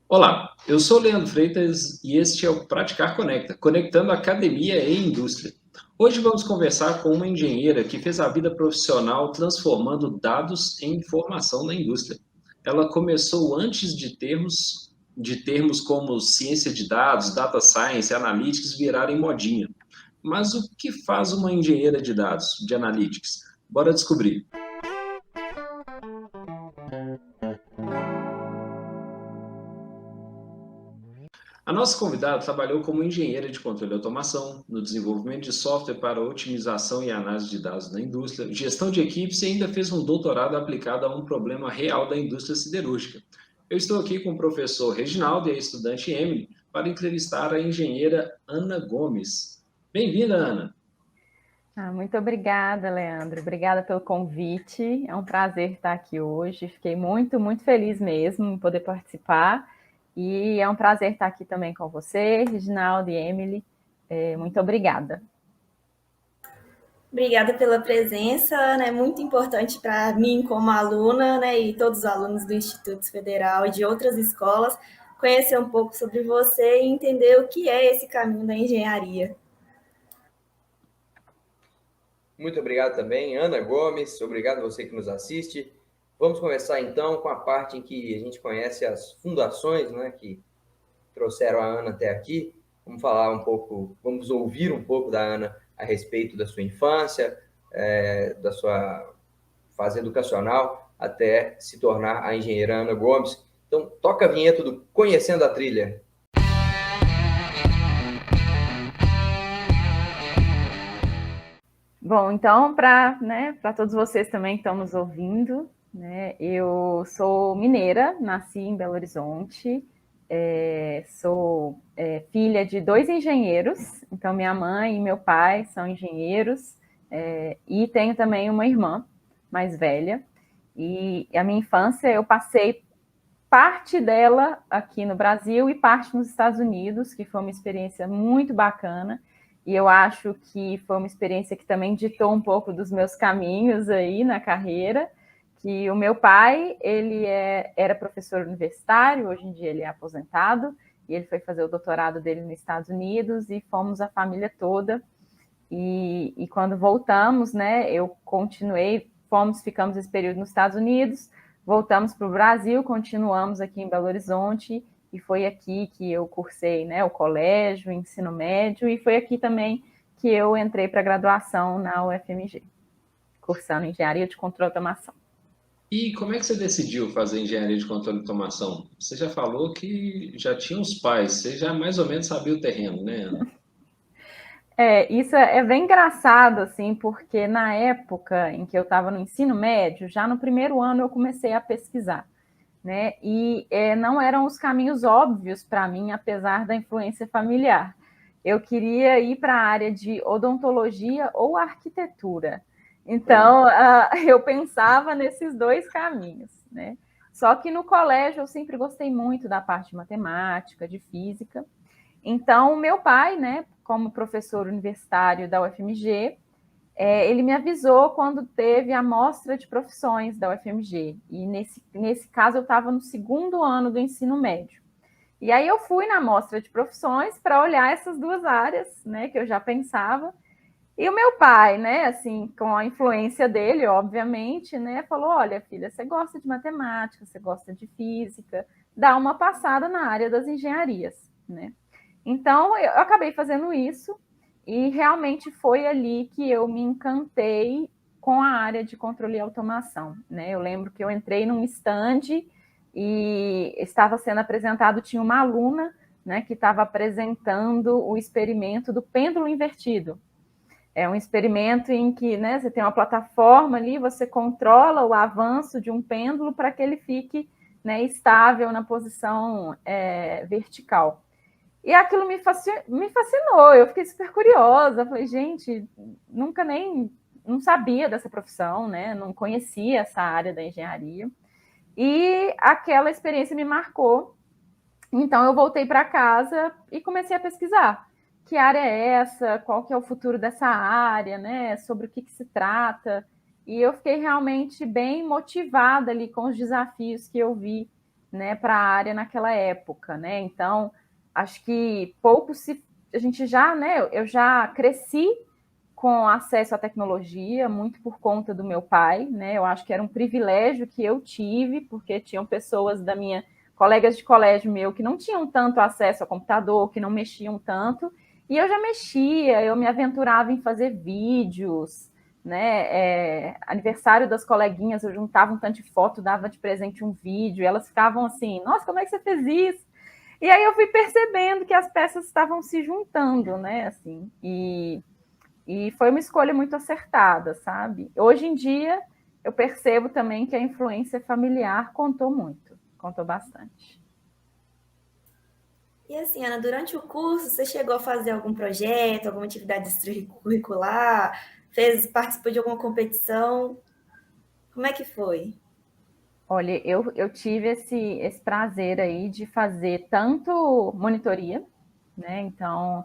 Olá, eu sou o Leandro Freitas e este é o Praticar Conecta, conectando academia e indústria. Hoje vamos conversar com uma engenheira que fez a vida profissional transformando dados em informação na indústria. Ela começou antes de termos como ciência de dados, data science, analytics virarem modinha. Mas o que faz uma engenheira de dados, de analytics? Bora descobrir. A nossa convidada trabalhou como engenheira de controle e automação, no desenvolvimento de software para otimização e análise de dados na indústria, gestão de equipes e ainda fez um doutorado aplicado a um problema real da indústria siderúrgica. Eu estou aqui com o professor Reginaldo e a estudante Emily para entrevistar a engenheira Ana Gomes. Bem-vinda, Ana. Muito obrigada, Leandro. Obrigada pelo convite. É um prazer estar aqui hoje. Fiquei muito, muito feliz mesmo em poder participar. E é um prazer estar aqui também com você, Reginaldo e Emily. Muito obrigada. Obrigada pela presença, né? Muito importante para mim como aluna, né? E todos os alunos do Instituto Federal e de outras escolas conhecer um pouco sobre você e entender o que é esse caminho da engenharia. Muito obrigado também, Ana Gomes. Obrigado a você que nos assiste. Vamos começar então com a parte em que a gente conhece as fundações, né, que trouxeram a Ana até aqui. Vamos falar um pouco, vamos ouvir um pouco da Ana a respeito da sua infância, da sua fase educacional, até se tornar a engenheira Ana Gomes. Então, toca a vinheta do Conhecendo a Trilha. Bom, então, para todos vocês também que estão nos ouvindo, né, eu sou mineira, nasci em Belo Horizonte, sou filha de 2 engenheiros, então minha mãe e meu pai são engenheiros, e tenho também uma irmã mais velha, e a minha infância eu passei parte dela aqui no Brasil e parte nos Estados Unidos, que foi uma experiência muito bacana, e eu acho que foi uma experiência que também ditou um pouco dos meus caminhos aí na carreira, que o meu pai, ele era professor universitário, hoje em dia ele é aposentado, e ele foi fazer o doutorado dele nos Estados Unidos, e fomos a família toda, e quando voltamos, né, eu continuei, ficamos esse período nos Estados Unidos, voltamos para o Brasil, continuamos aqui em Belo Horizonte, e foi aqui que eu cursei, né, o colégio, o ensino médio, e foi aqui também que eu entrei para a graduação na UFMG, cursando Engenharia de Controle e Automação. E como é que você decidiu fazer engenharia de controle e automação? Você já falou que já tinha os pais, você já mais ou menos sabia o terreno, né, Ana? Isso é bem engraçado, assim, porque na época em que eu estava no ensino médio, já no primeiro ano eu comecei a pesquisar, né? E não eram os caminhos óbvios para mim, apesar da influência familiar. Eu queria ir para a área de odontologia ou arquitetura. Então, eu pensava nesses 2 caminhos, né? Só que no colégio eu sempre gostei muito da parte de matemática, de física. Então, o meu pai, né, como professor universitário da UFMG, ele me avisou quando teve a mostra de profissões da UFMG. E nesse caso eu estava no 2º ano do ensino médio. E aí eu fui na mostra de profissões para olhar essas 2 áreas, né, que eu já pensava. E o meu pai, né, assim, com a influência dele, obviamente, né, falou: olha, filha, você gosta de matemática, você gosta de física, dá uma passada na área das engenharias, né? Então, eu acabei fazendo isso e realmente foi ali que eu me encantei com a área de controle e automação, né? Eu lembro que eu entrei num stand e estava sendo apresentado, tinha uma aluna, né, que estava apresentando o experimento do pêndulo invertido. É um experimento em que, né, você tem uma plataforma ali, você controla o avanço de um pêndulo para que ele fique, né, estável na posição vertical. E aquilo me fascinou, eu fiquei super curiosa, falei, gente, nunca não sabia dessa profissão, né? Não conhecia essa área da engenharia. E aquela experiência me marcou. Então eu voltei para casa e comecei a pesquisar. Que área é essa? Qual que é o futuro dessa área, né? Sobre o que se trata? E eu fiquei realmente bem motivada ali com os desafios que eu vi, né, para a área naquela época, né? Então, acho que a gente já, né, eu já cresci com acesso à tecnologia, muito por conta do meu pai, né? Eu acho que era um privilégio que eu tive, porque tinham pessoas colegas de colégio meu que não tinham tanto acesso a computador, que não mexiam tanto, e eu já mexia, eu me aventurava em fazer vídeos, né? Aniversário das coleguinhas, eu juntava um tanto de foto, dava de presente um vídeo, e elas ficavam assim, nossa, como é que você fez isso? E aí eu fui percebendo que as peças estavam se juntando, né? Assim, e foi uma escolha muito acertada, sabe? Hoje em dia, eu percebo também que a influência familiar contou bastante. E assim, Ana, durante o curso, você chegou a fazer algum projeto, alguma atividade extracurricular, participou de alguma competição? Como é que foi? Olha, eu tive esse prazer aí de fazer tanto monitoria, né? Então,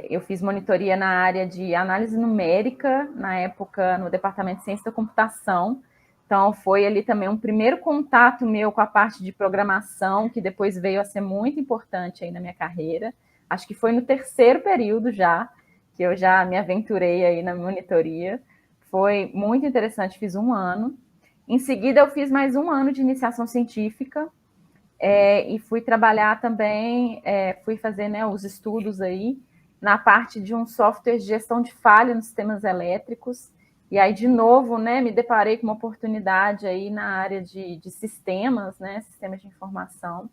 eu fiz monitoria na área de análise numérica, na época no Departamento de Ciência da Computação. Então, foi ali também um primeiro contato meu com a parte de programação, que depois veio a ser muito importante aí na minha carreira. Acho que foi no terceiro período já, que eu já me aventurei aí na monitoria. Foi muito interessante, fiz 1 ano. Em seguida, eu fiz mais 1 ano de iniciação científica, e fui trabalhar também, fui fazer, né, os estudos aí na parte de um software de gestão de falha nos sistemas elétricos. E aí, de novo, né, me deparei com uma oportunidade aí na área de sistemas, né, sistemas de informação.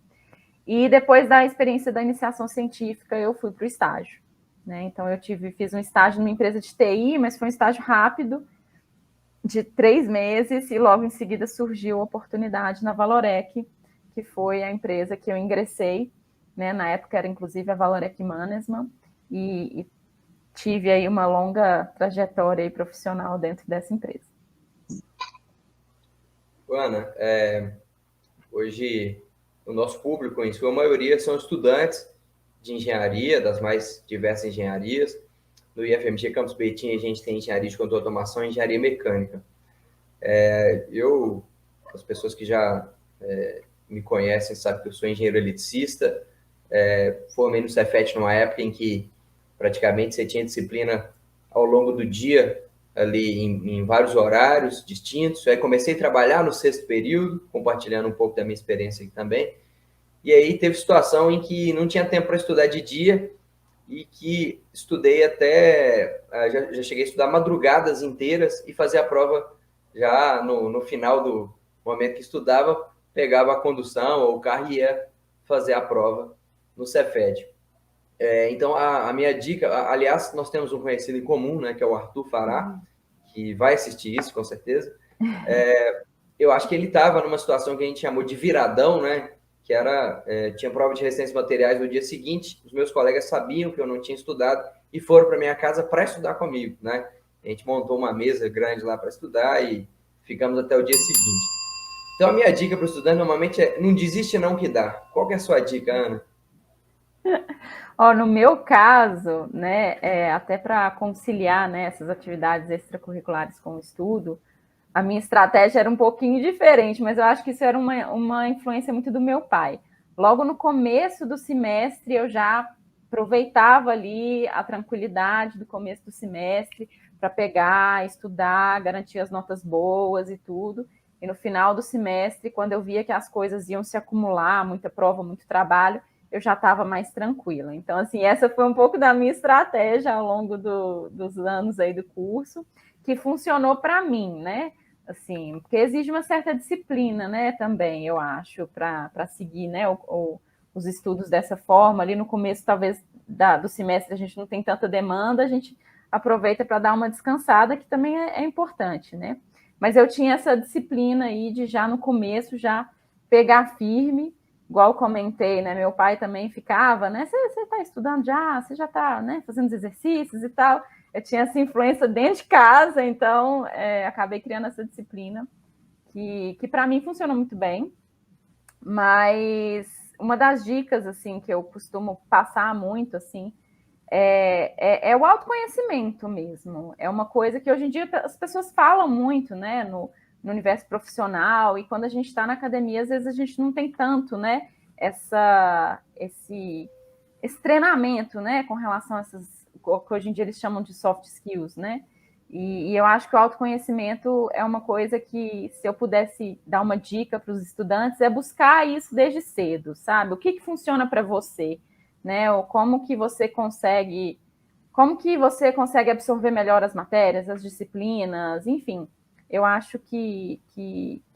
E depois da experiência da iniciação científica, eu fui para o estágio, né? Então, fiz um estágio numa empresa de TI, mas foi um estágio rápido, de 3 meses, e logo em seguida surgiu a oportunidade na Valorec, que foi a empresa que eu ingressei, né? Na época era inclusive a Valorec Mannesmann, e tive aí uma longa trajetória aí profissional dentro dessa empresa. Ana, hoje o nosso público, em sua maioria, são estudantes de engenharia, das mais diversas engenharias. No IFMG Campus Betim, a gente tem engenharia de controle de automação e engenharia mecânica. As pessoas que já me conhecem sabem que eu sou engenheiro eletricista, formei no Cefet numa época em que praticamente você tinha disciplina ao longo do dia, ali em vários horários distintos. Aí comecei a trabalhar no 6º período, compartilhando um pouco da minha experiência aqui também. E aí teve situação em que não tinha tempo para estudar de dia, e que estudei até, já cheguei a estudar madrugadas inteiras e fazer a prova já no final do momento que estudava, pegava a condução ou o carro e ia fazer a prova no Cefet. Então, a minha dica, aliás, nós temos um conhecido em comum, né, que é o Arthur Fará, que vai assistir isso, com certeza. Eu acho que ele estava numa situação que a gente chamou de viradão, né, que era, tinha prova de resistência de materiais no dia seguinte, os meus colegas sabiam que eu não tinha estudado e foram para minha casa para estudar comigo, né? A gente montou uma mesa grande lá para estudar e ficamos até o dia seguinte. Então, a minha dica para o estudante normalmente é não desiste não que dá. Qual que é a sua dica, Ana? No meu caso, né, até para conciliar, né, essas atividades extracurriculares com o estudo, a minha estratégia era um pouquinho diferente, mas eu acho que isso era uma influência muito do meu pai. Logo no começo do semestre, eu já aproveitava ali a tranquilidade do começo do semestre para pegar, estudar, garantir as notas boas e tudo. E no final do semestre, quando eu via que as coisas iam se acumular, muita prova, muito trabalho, eu já estava mais tranquila. Então, assim, essa foi um pouco da minha estratégia ao longo dos anos aí do curso, que funcionou para mim, né? Assim, porque exige uma certa disciplina, né, também, eu acho, para seguir, né, os estudos dessa forma. Ali no começo, talvez, do semestre, a gente não tem tanta demanda, a gente aproveita para dar uma descansada, que também é importante, né? Mas eu tinha essa disciplina aí de já no começo, já pegar firme, igual comentei, né, meu pai também ficava, né, você está estudando já, você já está, né, fazendo os exercícios e tal. Eu tinha essa influência dentro de casa, então acabei criando essa disciplina que para mim funcionou muito bem. Mas uma das dicas assim que eu costumo passar muito assim é o autoconhecimento mesmo. É uma coisa que hoje em dia as pessoas falam muito, né, no no universo profissional, e quando a gente está na academia, às vezes a gente não tem tanto, né, esse treinamento, né, com relação a essas, que hoje em dia eles chamam de soft skills, né, e eu acho que o autoconhecimento é uma coisa que, se eu pudesse dar uma dica para os estudantes, é buscar isso desde cedo, sabe? O que funciona para você, né? Ou como que você consegue absorver melhor as matérias, as disciplinas, enfim. Eu acho que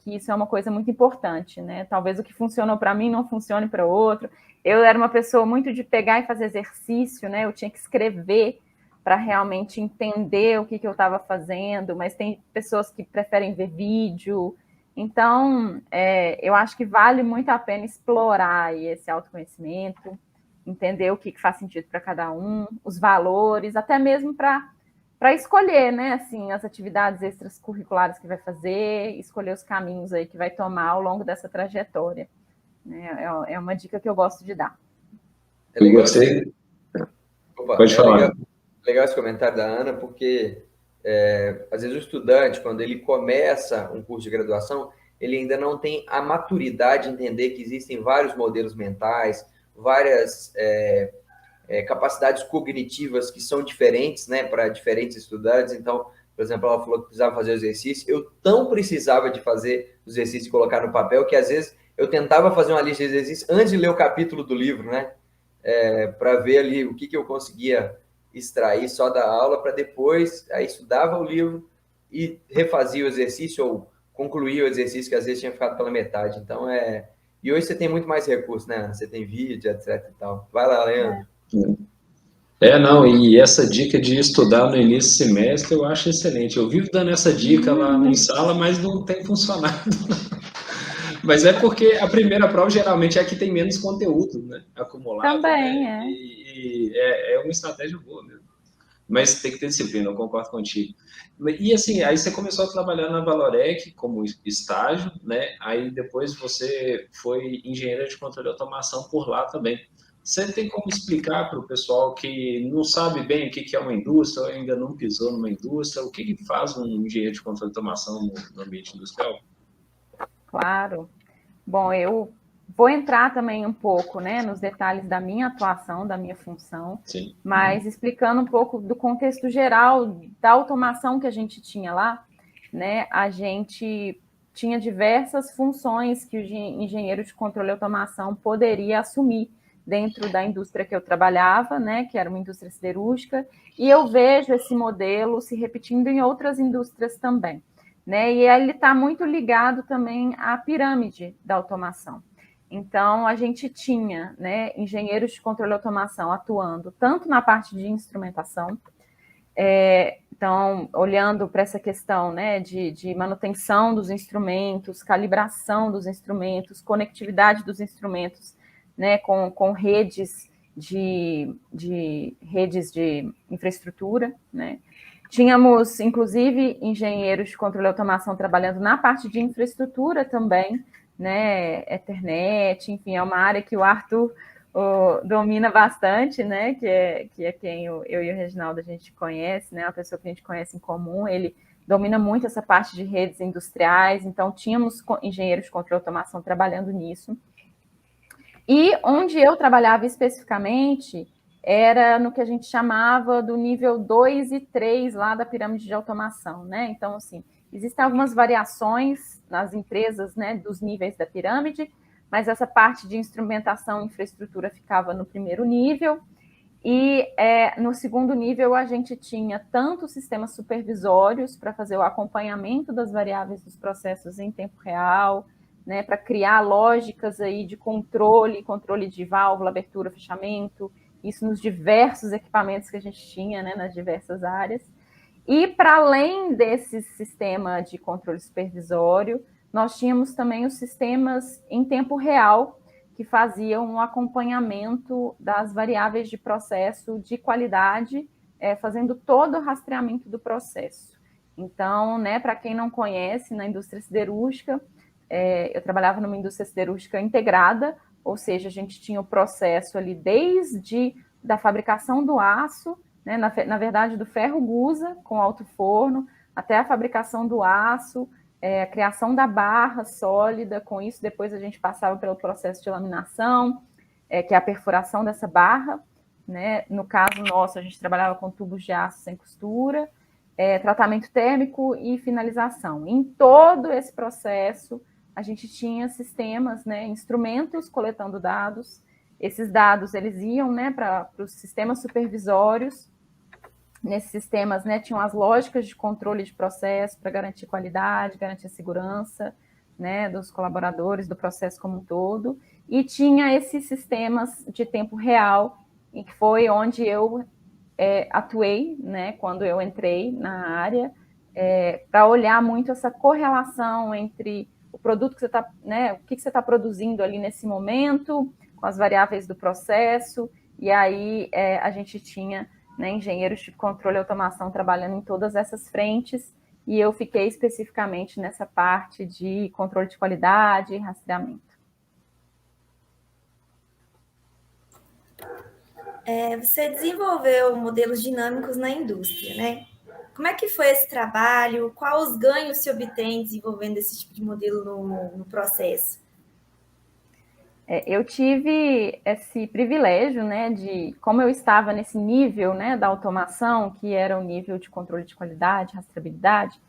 isso é uma coisa muito importante, né? Talvez o que funcionou para mim não funcione para outro. Eu era uma pessoa muito de pegar e fazer exercício, né? Eu tinha que escrever para realmente entender o que eu estava fazendo, mas tem pessoas que preferem ver vídeo. Então, eu acho que vale muito a pena explorar esse autoconhecimento, entender o que faz sentido para cada um, os valores, até mesmo para escolher, né, assim, as atividades extracurriculares que vai fazer, escolher os caminhos aí que vai tomar ao longo dessa trajetória. É uma dica que eu gosto de dar. É legal. Pode falar. Legal esse comentário da Ana, porque às vezes o estudante, quando ele começa um curso de graduação, ele ainda não tem a maturidade de entender que existem vários modelos mentais, várias capacidades cognitivas que são diferentes, né, para diferentes estudantes. Então, por exemplo, ela falou que precisava fazer o exercício. Eu tão precisava de fazer o exercício e colocar no papel que, às vezes, eu tentava fazer uma lista de exercícios antes de ler o capítulo do livro, né, para ver ali o que eu conseguia extrair só da aula, para depois aí estudava o livro e refazia o exercício ou concluía o exercício que às vezes tinha ficado pela metade. Então, e hoje você tem muito mais recursos, né, Ana? Você tem vídeo, etc e tal. Vai lá, Leandro. Não, e essa dica de estudar no início do semestre eu acho excelente. Eu vivo dando essa dica lá em sala, mas não tem funcionado. Mas é porque a primeira prova geralmente é a que tem menos conteúdo, né, acumulado. Também, né? E é uma estratégia boa mesmo. Mas tem que ter disciplina, eu concordo contigo. E assim, aí você começou a trabalhar na Valorec como estágio, né? Aí depois você foi engenheira de controle e automação por lá também. Você tem como explicar para o pessoal que não sabe bem o que é uma indústria, ou ainda não pisou numa indústria, o que faz um engenheiro de controle e automação no ambiente industrial? Claro. Bom, eu vou entrar também um pouco, né, nos detalhes da minha atuação, da minha função, Sim. Mas explicando um pouco do contexto geral da automação que a gente tinha lá, né, a gente tinha diversas funções que o engenheiro de controle e automação poderia assumir dentro da indústria que eu trabalhava, né, que era uma indústria siderúrgica, e eu vejo esse modelo se repetindo em outras indústrias também, né, e ele está muito ligado também à pirâmide da automação. Então, a gente tinha, né, engenheiros de controle e automação atuando tanto na parte de instrumentação, então, olhando para essa questão, né, de manutenção dos instrumentos, calibração dos instrumentos, conectividade dos instrumentos, né, com redes de infraestrutura, né. Tínhamos, inclusive, engenheiros de controle e automação trabalhando na parte de infraestrutura também, né, Ethernet, enfim, é uma área que o Arthur domina bastante, né, que é quem eu e o Reginaldo a gente conhece, né, uma pessoa que a gente conhece em comum, ele domina muito essa parte de redes industriais, então tínhamos engenheiros de controle e automação trabalhando nisso. E onde eu trabalhava especificamente era no que a gente chamava do nível 2 e 3 lá da pirâmide de automação, né, então, assim, existem algumas variações nas empresas, né, dos níveis da pirâmide, mas essa parte de instrumentação e infraestrutura ficava no primeiro nível, e no segundo nível a gente tinha tanto sistemas supervisórios para fazer o acompanhamento das variáveis dos processos em tempo real, né, para criar lógicas aí de controle de válvula, abertura, fechamento, isso nos diversos equipamentos que a gente tinha, né, nas diversas áreas. E, para além desse sistema de controle supervisório, nós tínhamos também os sistemas em tempo real, que faziam um acompanhamento das variáveis de processo de qualidade, fazendo todo o rastreamento do processo. Então, né, para quem não conhece, na indústria siderúrgica, eu trabalhava numa indústria siderúrgica integrada, ou seja, a gente tinha o processo ali desde da fabricação do aço, né, na verdade, do ferro gusa com alto forno, até a fabricação do aço, a criação da barra sólida. Com isso, depois a gente passava pelo processo de laminação, que é a perfuração dessa barra, né? No caso nosso, a gente trabalhava com tubos de aço sem costura, tratamento térmico e finalização. Em todo esse processo, a gente tinha sistemas, né, instrumentos coletando dados. Esses dados eles iam, né, para os sistemas supervisórios. Nesses sistemas, né, tinham as lógicas de controle de processo para garantir qualidade, garantir a segurança, né, dos colaboradores, do processo como um todo, e tinha esses sistemas de tempo real, em que foi onde eu atuei, né, quando eu entrei na área, para olhar muito essa correlação entre o produto que você está, né, o que você está produzindo ali nesse momento, com as variáveis do processo, e aí a gente tinha, né, engenheiros de controle e automação trabalhando em todas essas frentes, e eu fiquei especificamente nessa parte de controle de qualidade e rastreamento. Você desenvolveu modelos dinâmicos na indústria, né? Como é que foi esse trabalho? Quais os ganhos se obtém desenvolvendo esse tipo de modelo no processo? Eu tive esse privilégio, né, de, como eu estava nesse nível, né, da automação, que era o nível de controle de qualidade, rastreabilidade,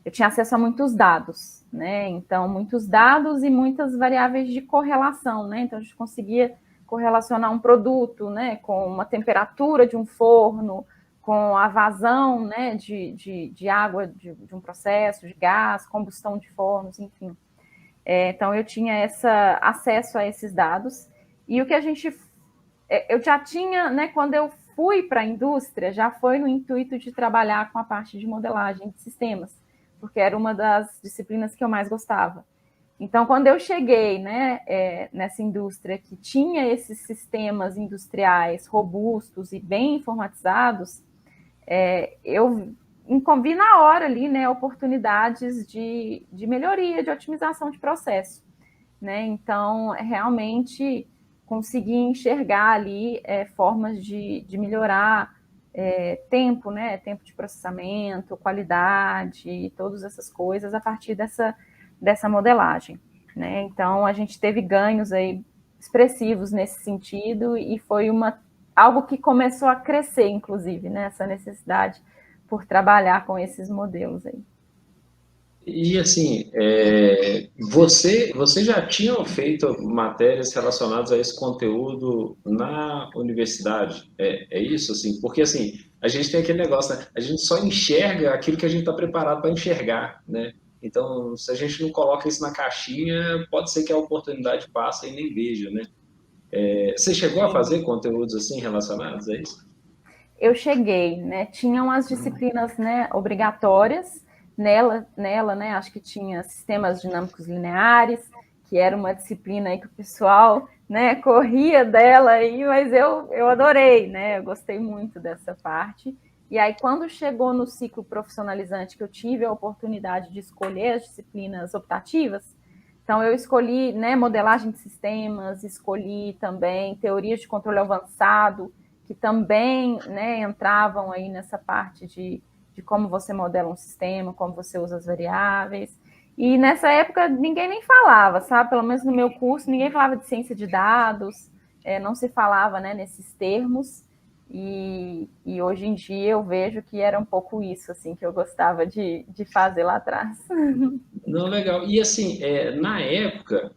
eu tinha acesso a muitos dados, né, então muitos dados e muitas variáveis de correlação, né, então a gente conseguia correlacionar um produto, né, com uma temperatura de um forno, com a vazão, né, de água de um processo, de gás, combustão de fornos, enfim. Então, eu tinha acesso a esses dados, e o que eu já tinha, né, quando eu fui para a indústria, já foi no intuito de trabalhar com a parte de modelagem de sistemas, porque era uma das disciplinas que eu mais gostava. Então, quando eu cheguei, né, nessa indústria que tinha esses sistemas industriais robustos e bem informatizados, eu vi na hora ali, né, oportunidades de melhoria, de otimização de processo, né? Então, realmente consegui enxergar ali formas de melhorar tempo, né, tempo de processamento, qualidade, todas essas coisas a partir dessa modelagem, né? Então, a gente teve ganhos aí expressivos nesse sentido, e foi algo que começou a crescer, inclusive, né, essa necessidade por trabalhar com esses modelos aí. E assim, você já tinha feito matérias relacionadas a esse conteúdo na universidade? É isso, assim? Porque assim, a gente tem aquele negócio, né? A gente só enxerga aquilo que a gente está preparado para enxergar, né? Então, se a gente não coloca isso na caixinha, pode ser que a oportunidade passe e nem veja, né? Você chegou a fazer conteúdos assim relacionados a isso? Eu cheguei, né? Tinham as disciplinas, né, obrigatórias nela, né? Acho que tinha sistemas dinâmicos lineares, que era uma disciplina aí que o pessoal, né, corria dela aí, mas eu adorei, né? Eu gostei muito dessa parte. E aí, quando chegou no ciclo profissionalizante, que eu tive a oportunidade de escolher as disciplinas optativas, então eu escolhi, né, modelagem de sistemas, escolhi também teorias de controle avançado, que também, né, entravam aí nessa parte de como você modela um sistema, como você usa as variáveis. E nessa época ninguém nem falava, sabe? Pelo menos no meu curso, ninguém falava de ciência de dados, não se falava, né, nesses termos. E hoje em dia eu vejo que era um pouco isso, assim, que eu gostava de fazer lá atrás. Não, legal. E assim, na época,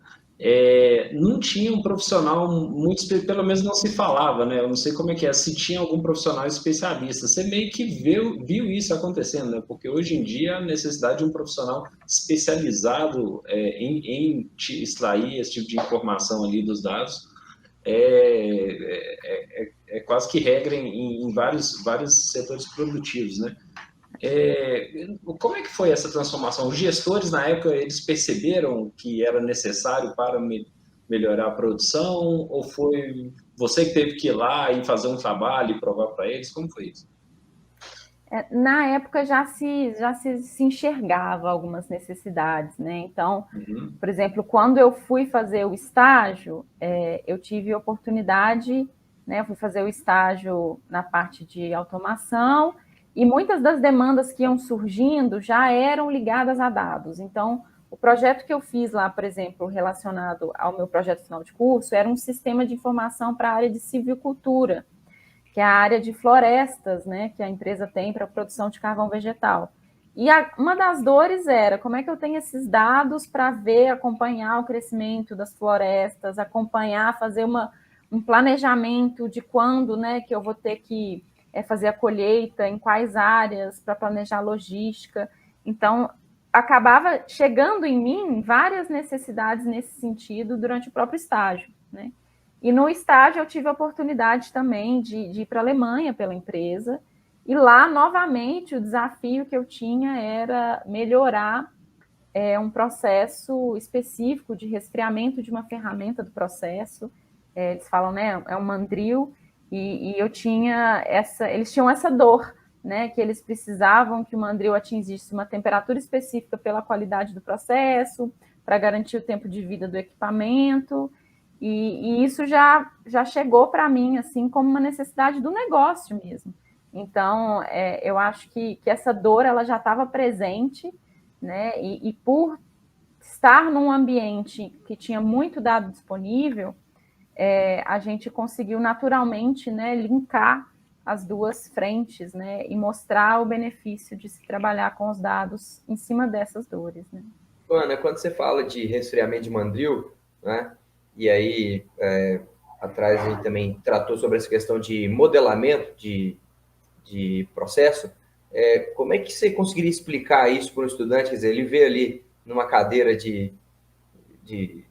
não tinha um profissional muito, pelo menos não se falava, né? Eu não sei como é que é, se tinha algum profissional especialista. Você meio que viu isso acontecendo, né? Porque hoje em dia a necessidade de um profissional especializado em extrair esse tipo de informação ali dos dados é quase que regra em vários setores produtivos, né? Como é que foi essa transformação? Os gestores, na época, eles perceberam que era necessário para melhorar a produção? Ou foi você que teve que ir lá e fazer um trabalho e provar para eles? Como foi isso? Na época já se enxergava algumas necessidades, né? Então, por exemplo, quando eu fui fazer o estágio, eu tive oportunidade, né? Eu fui fazer o estágio na parte de automação, e muitas das demandas que iam surgindo já eram ligadas a dados. Então, o projeto que eu fiz lá, por exemplo, relacionado ao meu projeto final de curso, era um sistema de informação para a área de silvicultura, que é a área de florestas, né, que a empresa tem para a produção de carvão vegetal. E uma das dores era como é que eu tenho esses dados para ver, acompanhar o crescimento das florestas, acompanhar, fazer um planejamento de quando, né, que eu vou ter que fazer a colheita, em quais áreas, para planejar a logística. Então, acabava chegando em mim várias necessidades nesse sentido durante o próprio estágio, né? E no estágio eu tive a oportunidade também de ir para a Alemanha pela empresa, e lá, novamente, o desafio que eu tinha era melhorar um processo específico de resfriamento de uma ferramenta do processo. Eles falam, né, é um mandril, e eu tinha eles tinham essa dor, né, que eles precisavam que o mandril atingisse uma temperatura específica pela qualidade do processo, para garantir o tempo de vida do equipamento, e isso já chegou para mim assim como uma necessidade do negócio mesmo. Então, eu acho que essa dor ela já estava presente, né, e por estar num ambiente que tinha muito dado disponível, a gente conseguiu naturalmente, né, linkar as duas frentes, né, e mostrar o benefício de se trabalhar com os dados em cima dessas dores, né. Ana, quando você fala de resfriamento de mandril, né, e aí atrás aí também tratou sobre essa questão de modelamento de processo, como é que você conseguiria explicar isso para um estudante? Quer dizer, ele vê ali numa cadeira de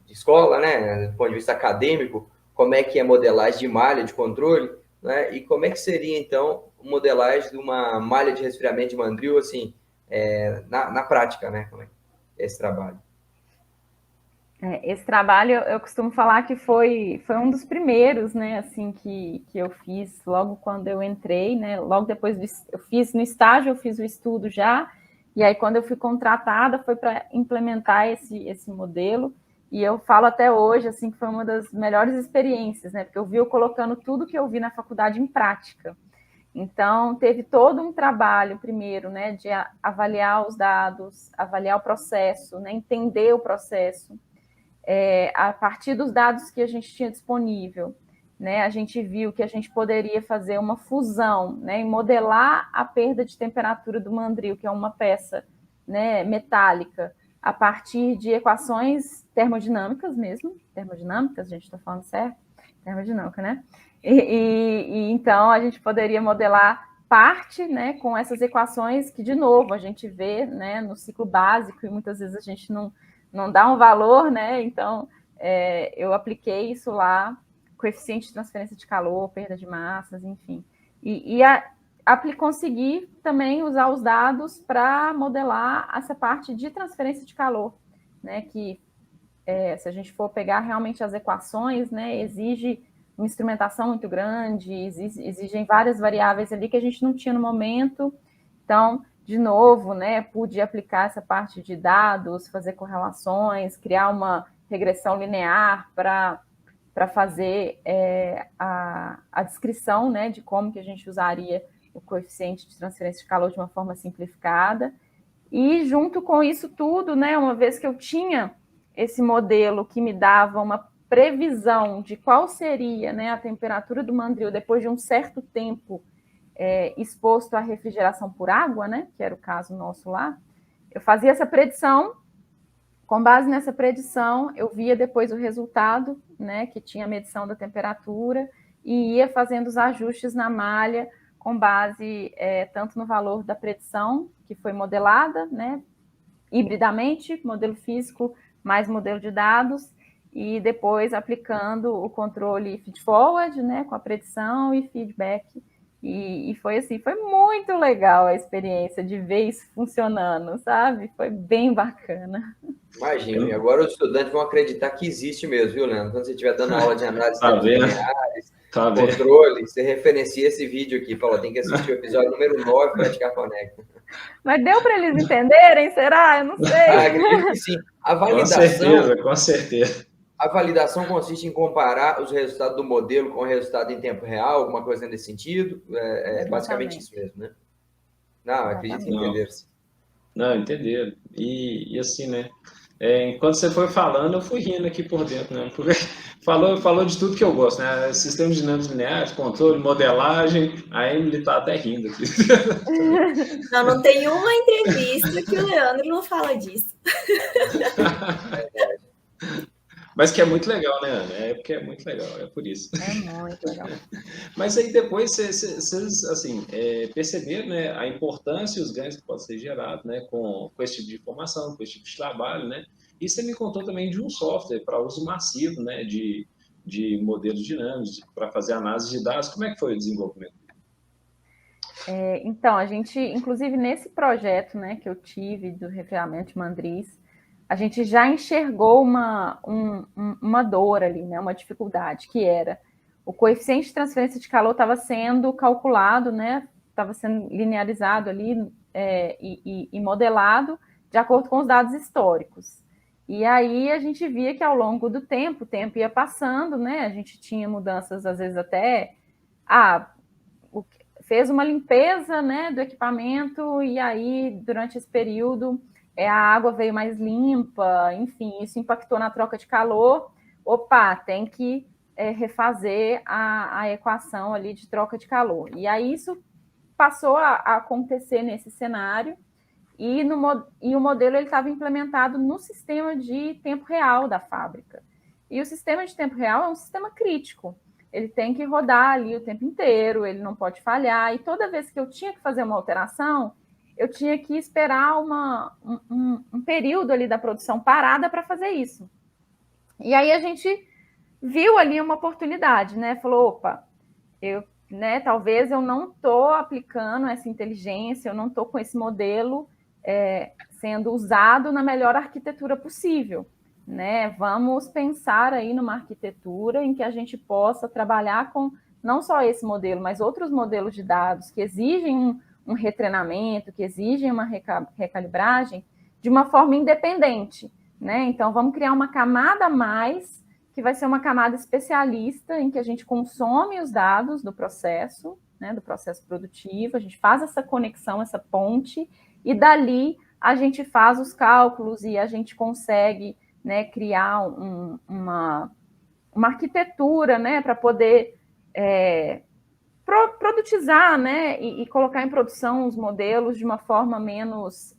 escola, né, do ponto de vista acadêmico, como é que é modelagem de malha de controle, né, e como é que seria, então, modelagem de uma malha de resfriamento de mandril, assim, na prática, né, como é esse trabalho? Esse trabalho, eu costumo falar que foi um dos primeiros, né, assim, que eu fiz logo quando eu entrei, né, logo depois eu fiz no estágio, eu fiz o estudo já, e aí quando eu fui contratada foi para implementar esse modelo, e eu falo até hoje, assim, que foi uma das melhores experiências, né, porque eu colocando tudo que eu vi na faculdade em prática. Então, teve todo um trabalho, primeiro, né, de avaliar os dados, avaliar o processo, né, entender o processo. A partir dos dados que a gente tinha disponível, né, a gente viu que a gente poderia fazer uma fusão, né, e modelar a perda de temperatura do mandril, que é uma peça, né, metálica, a partir de equações termodinâmicas mesmo, termodinâmicas, a gente está falando certo? Termodinâmica, né? E então a gente poderia modelar parte, né, com essas equações que, de novo, a gente vê, né, no ciclo básico, e muitas vezes a gente não dá um valor, né? Então, eu apliquei isso lá, coeficiente de transferência de calor, perda de massas, enfim. E consegui também usar os dados para modelar essa parte de transferência de calor, né? Que, se a gente for pegar realmente as equações, né, exige uma instrumentação muito grande, exigem várias variáveis ali que a gente não tinha no momento. Então, de novo, né, pude aplicar essa parte de dados, fazer correlações, criar uma regressão linear para fazer a descrição, né, de como que a gente usaria o coeficiente de transferência de calor de uma forma simplificada. E junto com isso tudo, né, uma vez que eu tinha esse modelo que me dava uma previsão de qual seria, né, a temperatura do mandril depois de um certo tempo exposto à refrigeração por água, né, que era o caso nosso lá, eu fazia essa predição, com base nessa predição, eu via depois o resultado, né, que tinha a medição da temperatura, e ia fazendo os ajustes na malha, com base tanto no valor da predição, que foi modelada, né, hibridamente, modelo físico mais modelo de dados, e depois aplicando o controle feed-forward, né, com a predição e feedback. E foi assim, foi muito legal a experiência de ver isso funcionando, sabe? Foi bem bacana. Imagino, e agora os estudantes vão acreditar que existe mesmo, viu, Leandro? Quando você estiver dando aula de análise lineares, controle, você referencia esse vídeo aqui, fala, tem que assistir o episódio número 9, Praticar Conecta. Mas deu para eles entenderem, será? Eu não sei. Acredito que sim. A validação, com certeza. A validação consiste em comparar os resultados do modelo com o resultado em tempo real, alguma coisa nesse sentido? Basicamente isso mesmo, né? Não, acredito que Exatamente. entenderam. Não, entenderam. E assim, né? Enquanto você foi falando, eu fui rindo aqui por dentro, né? Porque falou de tudo que eu gosto, né? Sistemas dinâmicos lineares, controle, modelagem. A Emily tá até rindo aqui. Não tem uma entrevista que o Leandro não fala disso. Mas que é muito legal, né, Ana? É porque é muito legal, é por isso. É muito legal. Mas aí depois vocês assim, perceberam, né, a importância e os ganhos que podem ser gerados, né, com esse tipo de informação, com esse tipo de trabalho, né? E você me contou também de um software para uso massivo, né, de modelos dinâmicos, para fazer análise de dados. Como é que foi o desenvolvimento? Então, a gente, inclusive nesse projeto, né, que eu tive do resfriamento de Mandris, a gente já enxergou uma dor ali, né, uma dificuldade, que era o coeficiente de transferência de calor estava sendo calculado, né, estava sendo linearizado ali e modelado de acordo com os dados históricos. E aí a gente via que ao longo do tempo, o tempo ia passando, né, a gente tinha mudanças, às vezes até... fez uma limpeza, né, do equipamento e aí durante esse período a água veio mais limpa, enfim, isso impactou na troca de calor. Opa, tem que refazer a equação ali de troca de calor. E aí isso passou a acontecer nesse cenário e o modelo estava implementado no sistema de tempo real da fábrica. E o sistema de tempo real é um sistema crítico. Ele tem que rodar ali o tempo inteiro, ele não pode falhar. E toda vez que eu tinha que fazer uma alteração, eu tinha que esperar um período ali da produção parada para fazer isso. E aí a gente viu ali uma oportunidade, né? Falou, opa, talvez eu não estou aplicando essa inteligência, eu não estou com esse modelo sendo usado na melhor arquitetura possível. Né? Vamos pensar aí numa arquitetura em que a gente possa trabalhar com não só esse modelo, mas outros modelos de dados que exigem um retreinamento, que exigem uma recalibragem de uma forma independente. Né? Então, vamos criar uma camada a mais, que vai ser uma camada especialista em que a gente consome os dados do processo, né, do processo produtivo, a gente faz essa conexão, essa ponte, e dali a gente faz os cálculos e a gente consegue, né, criar uma arquitetura, né, para poder produtizar, né, e colocar em produção os modelos de uma forma menos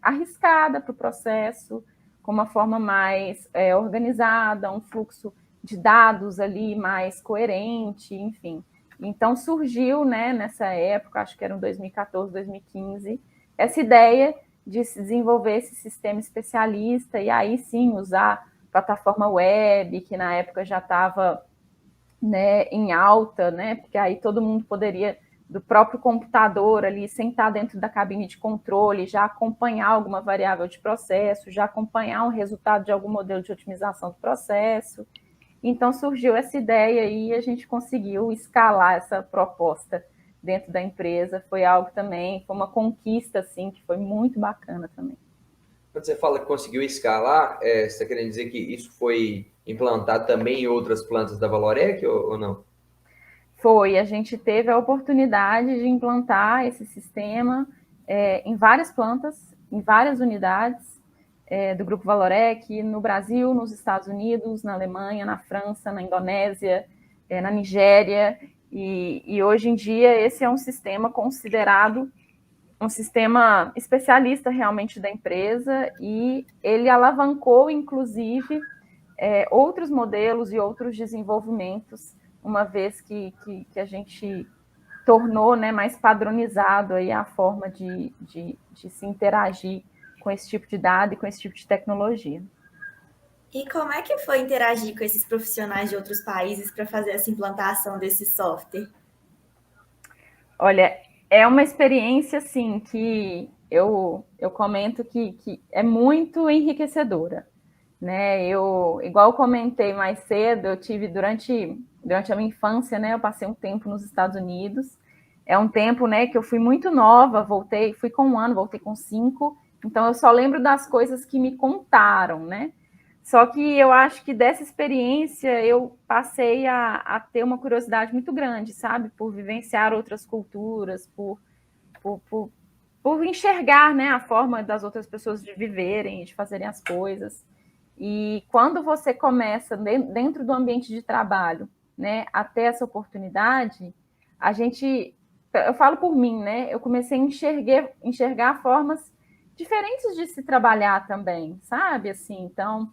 arriscada para o processo, com uma forma mais organizada, um fluxo de dados ali mais coerente, enfim. Então surgiu, né, nessa época, acho que era em 2014, 2015, essa ideia de se desenvolver esse sistema especialista e aí sim usar plataforma web, que na época já estava, né, em alta, né, porque aí todo mundo poderia, do próprio computador ali, sentar dentro da cabine de controle, já acompanhar alguma variável de processo, já acompanhar um resultado de algum modelo de otimização do processo. Então surgiu essa ideia e a gente conseguiu escalar essa proposta dentro da empresa. Foi algo também, foi uma conquista, assim, que foi muito bacana também. Quando você fala que conseguiu escalar, você está querendo dizer que isso foi implantado também em outras plantas da Valorec ou não? Foi, a gente teve a oportunidade de implantar esse sistema em várias plantas, em várias unidades do Grupo Valorec, no Brasil, nos Estados Unidos, na Alemanha, na França, na Indonésia, na Nigéria, e hoje em dia esse é um sistema considerado um sistema especialista realmente da empresa e ele alavancou, inclusive, outros modelos e outros desenvolvimentos, uma vez que a gente tornou, né, mais padronizado aí a forma de se interagir com esse tipo de dado e com esse tipo de tecnologia. E como é que foi interagir com esses profissionais de outros países para fazer essa implantação desse software? Olha, é uma experiência, assim, que eu comento que é muito enriquecedora, né? Igual eu comentei mais cedo, eu tive durante a minha infância, né? Eu passei um tempo nos Estados Unidos. É um tempo, né, que eu fui muito nova, fui com 1 ano, voltei com 5. Então eu só lembro das coisas que me contaram, né? Só que eu acho que dessa experiência eu passei a ter uma curiosidade muito grande, sabe? Por vivenciar outras culturas, por por enxergar, né, a forma das outras pessoas de viverem, de fazerem as coisas. E quando você começa dentro do ambiente de trabalho, né, a ter essa oportunidade, eu falo por mim, né, eu comecei a enxergar formas diferentes de se trabalhar também, sabe? Assim, então,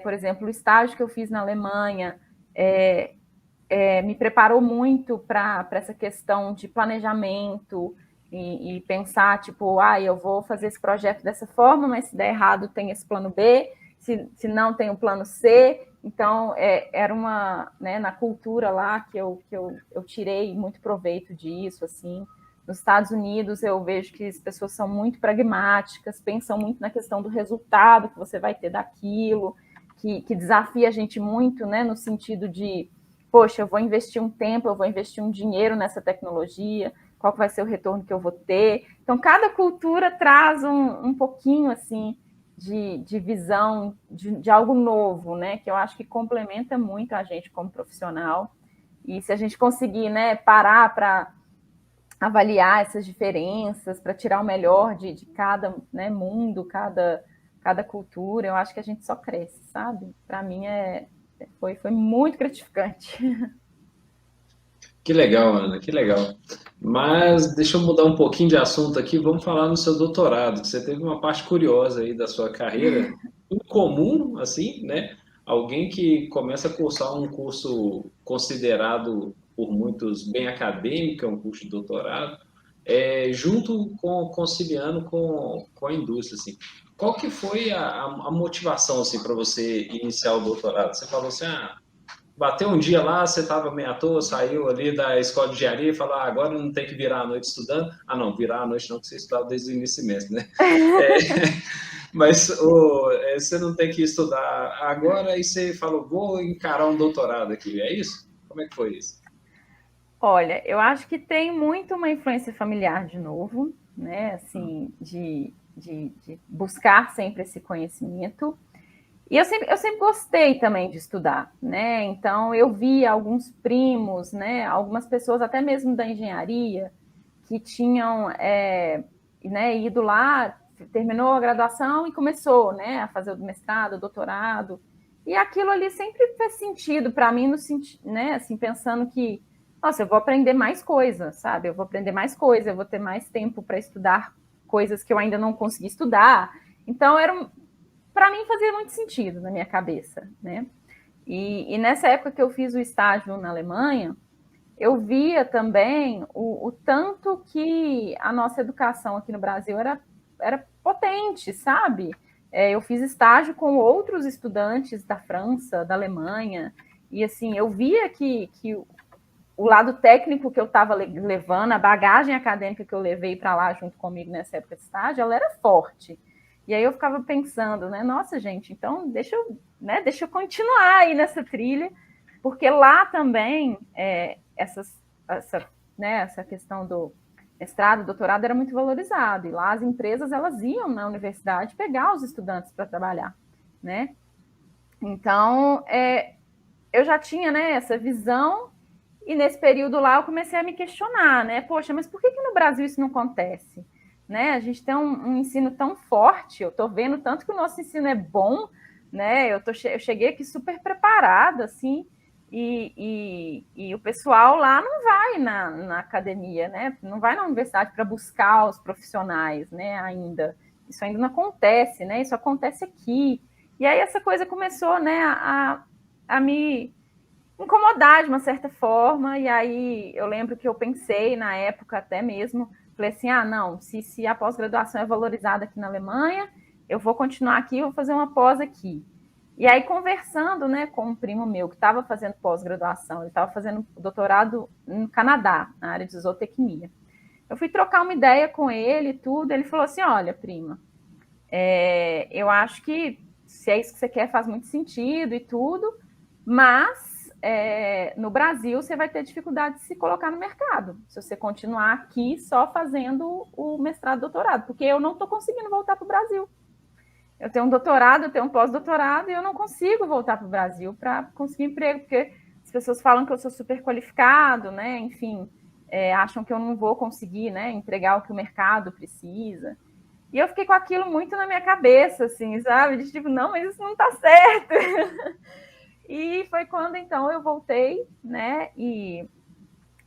por exemplo, o estágio que eu fiz na Alemanha me preparou muito para essa questão de planejamento e pensar, tipo, eu vou fazer esse projeto dessa forma, mas se der errado tem esse plano B, se não tem o plano C. Então, era uma, né, na cultura lá que eu tirei muito proveito disso, assim. Nos Estados Unidos, eu vejo que as pessoas são muito pragmáticas, pensam muito na questão do resultado que você vai ter daquilo, que desafia a gente muito, né, no sentido de, poxa, eu vou investir um tempo, eu vou investir um dinheiro nessa tecnologia, qual vai ser o retorno que eu vou ter. Então, cada cultura traz um pouquinho, assim, de visão de algo novo, né, que eu acho que complementa muito a gente como profissional. E se a gente conseguir, né, parar para avaliar essas diferenças, para tirar o melhor de cada, né, mundo, cada cultura, eu acho que a gente só cresce, sabe? Para mim foi muito gratificante. Que legal, Ana, que legal. Mas deixa eu mudar um pouquinho de assunto aqui. Vamos falar no seu doutorado, que você teve uma parte curiosa aí da sua carreira, incomum, assim, né? Alguém que começa a cursar um curso considerado por muitos bem acadêmico, é um curso de doutorado, junto com conciliando com a indústria, assim. Qual que foi a motivação, assim, para você iniciar o doutorado? Você falou assim, bateu um dia lá, você estava meio à toa, saiu ali da escola de engenharia e falou, agora não tem que virar a noite estudando. Ah, não, virar a noite não, porque você estudava desde o início do semestre, né? Mas você não tem que estudar agora e você falou, vou encarar um doutorado aqui, é isso? Como é que foi isso? Olha, eu acho que tem muito uma influência familiar de novo, né? Assim, de buscar sempre esse conhecimento. E eu sempre gostei também de estudar, né? Então eu vi alguns primos, né? Algumas pessoas até mesmo da engenharia que tinham, né, ido lá, terminou a graduação e começou, né, a fazer o mestrado, o doutorado. E aquilo ali sempre fez sentido para mim, no sentido, né, assim, pensando que, nossa, eu vou aprender mais coisas, sabe? Eu vou aprender mais coisas, eu vou ter mais tempo para estudar coisas que eu ainda não consegui estudar. Então, para mim fazia muito sentido na minha cabeça, né? E nessa época que eu fiz o estágio na Alemanha, eu via também o tanto que a nossa educação aqui no Brasil era potente, sabe? Eu fiz estágio com outros estudantes da França, da Alemanha, e assim, eu via que o lado técnico que eu estava levando, a bagagem acadêmica que eu levei para lá junto comigo nessa época de estágio, ela era forte. E aí eu ficava pensando, né? Nossa, gente, então deixa eu continuar aí nessa trilha, porque lá também essa questão do mestrado, doutorado era muito valorizado, e lá as empresas elas iam na universidade pegar os estudantes para trabalhar, né? Então, eu já tinha, né, essa visão, e nesse período lá eu comecei a me questionar, né? Poxa, mas por que no Brasil isso não acontece? Né? A gente tem um ensino tão forte, eu estou vendo tanto que o nosso ensino é bom, né? Eu cheguei aqui super preparada, assim, e o pessoal lá não vai na academia, né? Não vai na universidade para buscar os profissionais, né? Ainda. Isso ainda não acontece, né? Isso acontece aqui. E aí essa coisa começou, né, a me incomodar de uma certa forma, e aí eu lembro que eu pensei na época até mesmo, falei assim, não, se a pós-graduação é valorizada aqui na Alemanha, eu vou continuar aqui, vou fazer uma pós aqui. E aí, conversando, né, com um primo meu que estava fazendo pós-graduação, ele estava fazendo doutorado no Canadá, na área de zootecnia. Eu fui trocar uma ideia com ele e tudo, ele falou assim, olha, prima, eu acho que se é isso que você quer, faz muito sentido e tudo, mas no Brasil você vai ter dificuldade de se colocar no mercado, se você continuar aqui só fazendo o mestrado, doutorado, porque eu não estou conseguindo voltar para o Brasil. Eu tenho um doutorado, eu tenho um pós-doutorado e eu não consigo voltar para o Brasil para conseguir emprego, porque as pessoas falam que eu sou super qualificado, né? Enfim, acham que eu não vou conseguir, né, entregar o que o mercado precisa. E eu fiquei com aquilo muito na minha cabeça, assim, sabe? De tipo, não, mas isso não está certo. E foi quando, então, eu voltei, né, e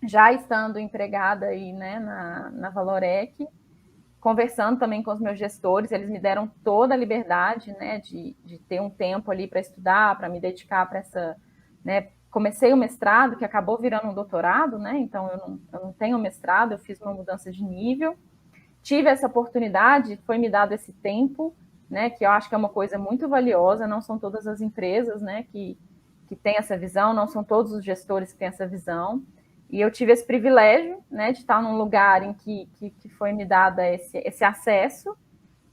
já estando empregada aí, né, na Valorec, conversando também com os meus gestores, eles me deram toda a liberdade, né, de ter um tempo ali para estudar, para me dedicar para essa, né, comecei o mestrado, que acabou virando um doutorado, né, então eu não tenho mestrado, eu fiz uma mudança de nível, tive essa oportunidade, foi me dado esse tempo, né, que eu acho que é uma coisa muito valiosa, não são todas as empresas, né, que têm essa visão, não são todos os gestores que têm essa visão, e eu tive esse privilégio, né, de estar num lugar em que foi me dada esse acesso,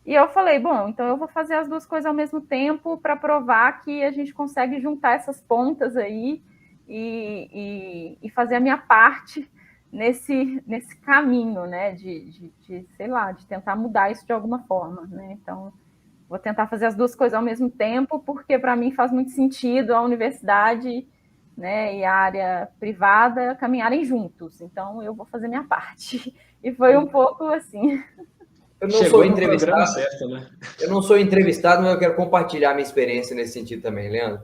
e eu falei, bom, então eu vou fazer as duas coisas ao mesmo tempo para provar que a gente consegue juntar essas pontas aí e fazer a minha parte nesse caminho, né, sei lá, de tentar mudar isso de alguma forma, né, então vou tentar fazer as duas coisas ao mesmo tempo, porque para mim faz muito sentido a universidade, né, e a área privada caminharem juntos. Então eu vou fazer minha parte. E foi um pouco assim. Eu não Chegou sou no programa entrevistado, certo, né? eu não sou entrevistado, mas eu quero compartilhar minha experiência nesse sentido também, Leandro.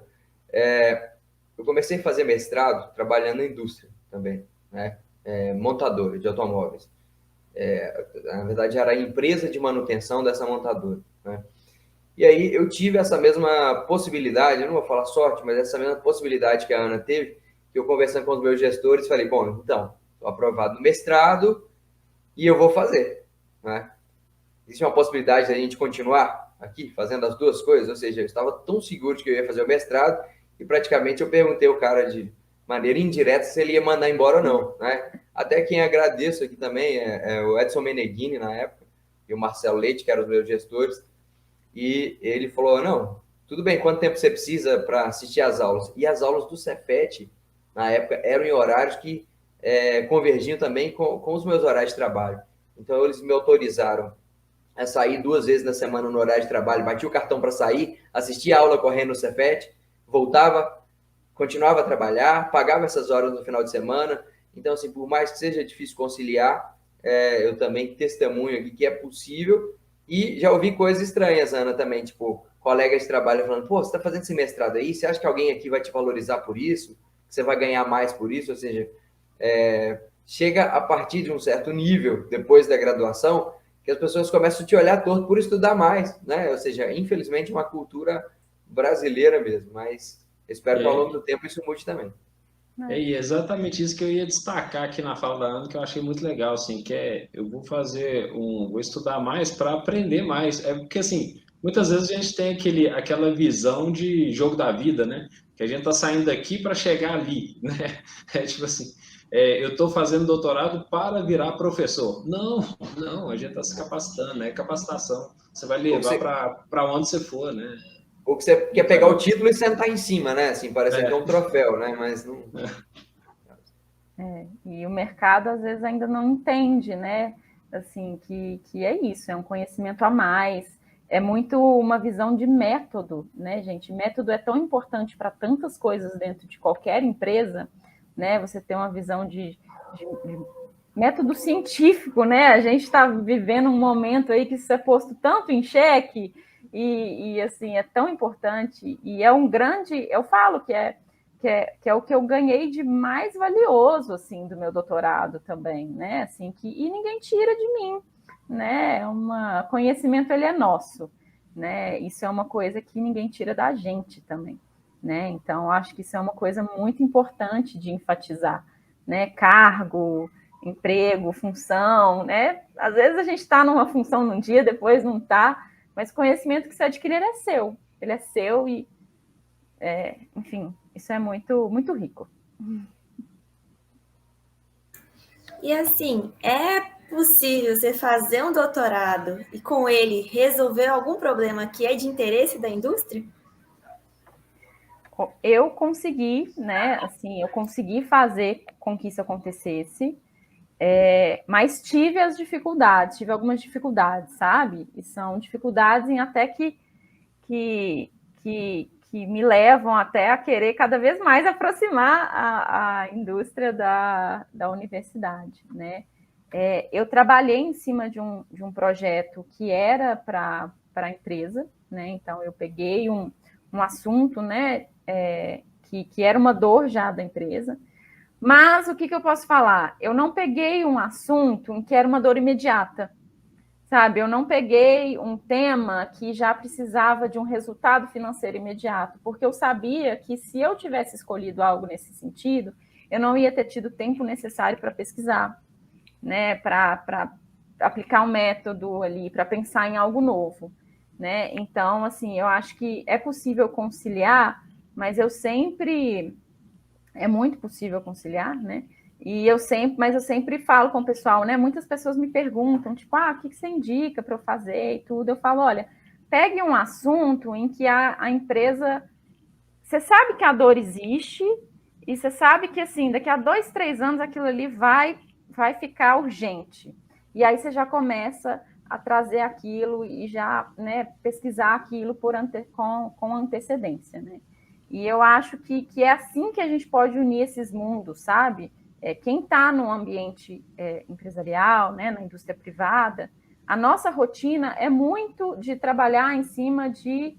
Eu comecei a fazer mestrado trabalhando na indústria também, né? Montadora de automóveis. Na verdade, era a empresa de manutenção dessa montadora, né? E aí eu tive essa mesma possibilidade, eu não vou falar sorte, mas essa mesma possibilidade que a Ana teve, que eu conversando com os meus gestores, falei, bom, então, estou aprovado no mestrado e eu vou fazer, né? Existe uma possibilidade de a gente continuar aqui fazendo as duas coisas, ou seja, eu estava tão seguro de que eu ia fazer o mestrado e praticamente eu perguntei ao cara de maneira indireta se ele ia mandar embora ou não, né? Até quem agradeço aqui também é o Edson Meneghini, na época, e o Marcelo Leite, que eram os meus gestores, e ele falou, não, tudo bem, quanto tempo você precisa para assistir às aulas? E as aulas do Cefet, na época, eram em horários que convergiam também com os meus horários de trabalho. Então, eles me autorizaram a sair 2 vezes na semana no horário de trabalho, batia o cartão para sair, assistia a aula correndo no Cefet, voltava, continuava a trabalhar, pagava essas horas no final de semana. Então, assim, por mais que seja difícil conciliar, eu também testemunho aqui que é possível. E já ouvi coisas estranhas, Ana, também, tipo, colegas de trabalho falando, pô, você está fazendo esse mestrado aí, você acha que alguém aqui vai te valorizar por isso? Que você vai ganhar mais por isso? Ou seja, chega a partir de um certo nível, depois da graduação, que as pessoas começam a te olhar torto por estudar mais, né? Ou seja, infelizmente, uma cultura brasileira mesmo, mas espero que ao longo do tempo isso mude também. E exatamente isso que eu ia destacar aqui na fala da Ana, que eu achei muito legal, assim, eu vou vou estudar mais para aprender mais. É porque, assim, muitas vezes a gente tem aquela visão de jogo da vida, né? Que a gente tá saindo daqui para chegar ali, né? É tipo assim, eu estou fazendo doutorado para virar professor. Não, não, a gente está se capacitando, né? Capacitação. Você vai levar para onde você for, né? Ou que você quer pegar o título e sentar em cima, né? Assim, parece que é um troféu, né? Mas não... E o mercado, às vezes, ainda não entende, né? Assim, que é isso, é um conhecimento a mais, é muito uma visão de método, né, gente? Método é tão importante para tantas coisas dentro de qualquer empresa, né? Você ter uma visão de método científico, né? A gente está vivendo um momento aí que isso é posto tanto em xeque e assim, é tão importante e é um grande, eu falo que é o que eu ganhei de mais valioso, assim, do meu doutorado também, né? Assim, e ninguém tira de mim, né? Conhecimento, ele é nosso, né? Isso é uma coisa que ninguém tira da gente também, né? Então, acho que isso é uma coisa muito importante de enfatizar, né? Cargo, emprego, função, né? Às vezes a gente está numa função num dia, depois não está, mas o conhecimento que você adquirir ele é seu e, enfim, isso é muito, muito rico. E assim, é possível você fazer um doutorado e com ele resolver algum problema que é de interesse da indústria? Eu consegui, né? Assim, eu consegui fazer com que isso acontecesse, mas tive algumas dificuldades, sabe? E são dificuldades em até que que me levam até a querer cada vez mais aproximar a indústria da universidade, né? Eu trabalhei em cima de um projeto que era para a empresa, né? Então, eu peguei um assunto, né, que era uma dor já da empresa, mas o que eu posso falar? Eu não peguei um assunto em que era uma dor imediata, sabe? Eu não peguei um tema que já precisava de um resultado financeiro imediato, porque eu sabia que se eu tivesse escolhido algo nesse sentido, eu não ia ter tido o tempo necessário para pesquisar, né? Para aplicar um método ali, para pensar em algo novo, né? Então, assim, eu acho que é possível conciliar, mas eu sempre... É muito possível conciliar, né? Mas eu sempre falo com o pessoal, né? Muitas pessoas me perguntam, tipo, o que você indica para eu fazer e tudo. Eu falo, olha, pegue um assunto em que a empresa... Você sabe que a dor existe e você sabe que, assim, daqui a 2, 3 anos aquilo ali vai ficar urgente. E aí você já começa a trazer aquilo e já, né, pesquisar aquilo com antecedência, né? E eu acho que é assim que a gente pode unir esses mundos, sabe? Quem está no ambiente empresarial, né, na indústria privada, a nossa rotina é muito de trabalhar em cima de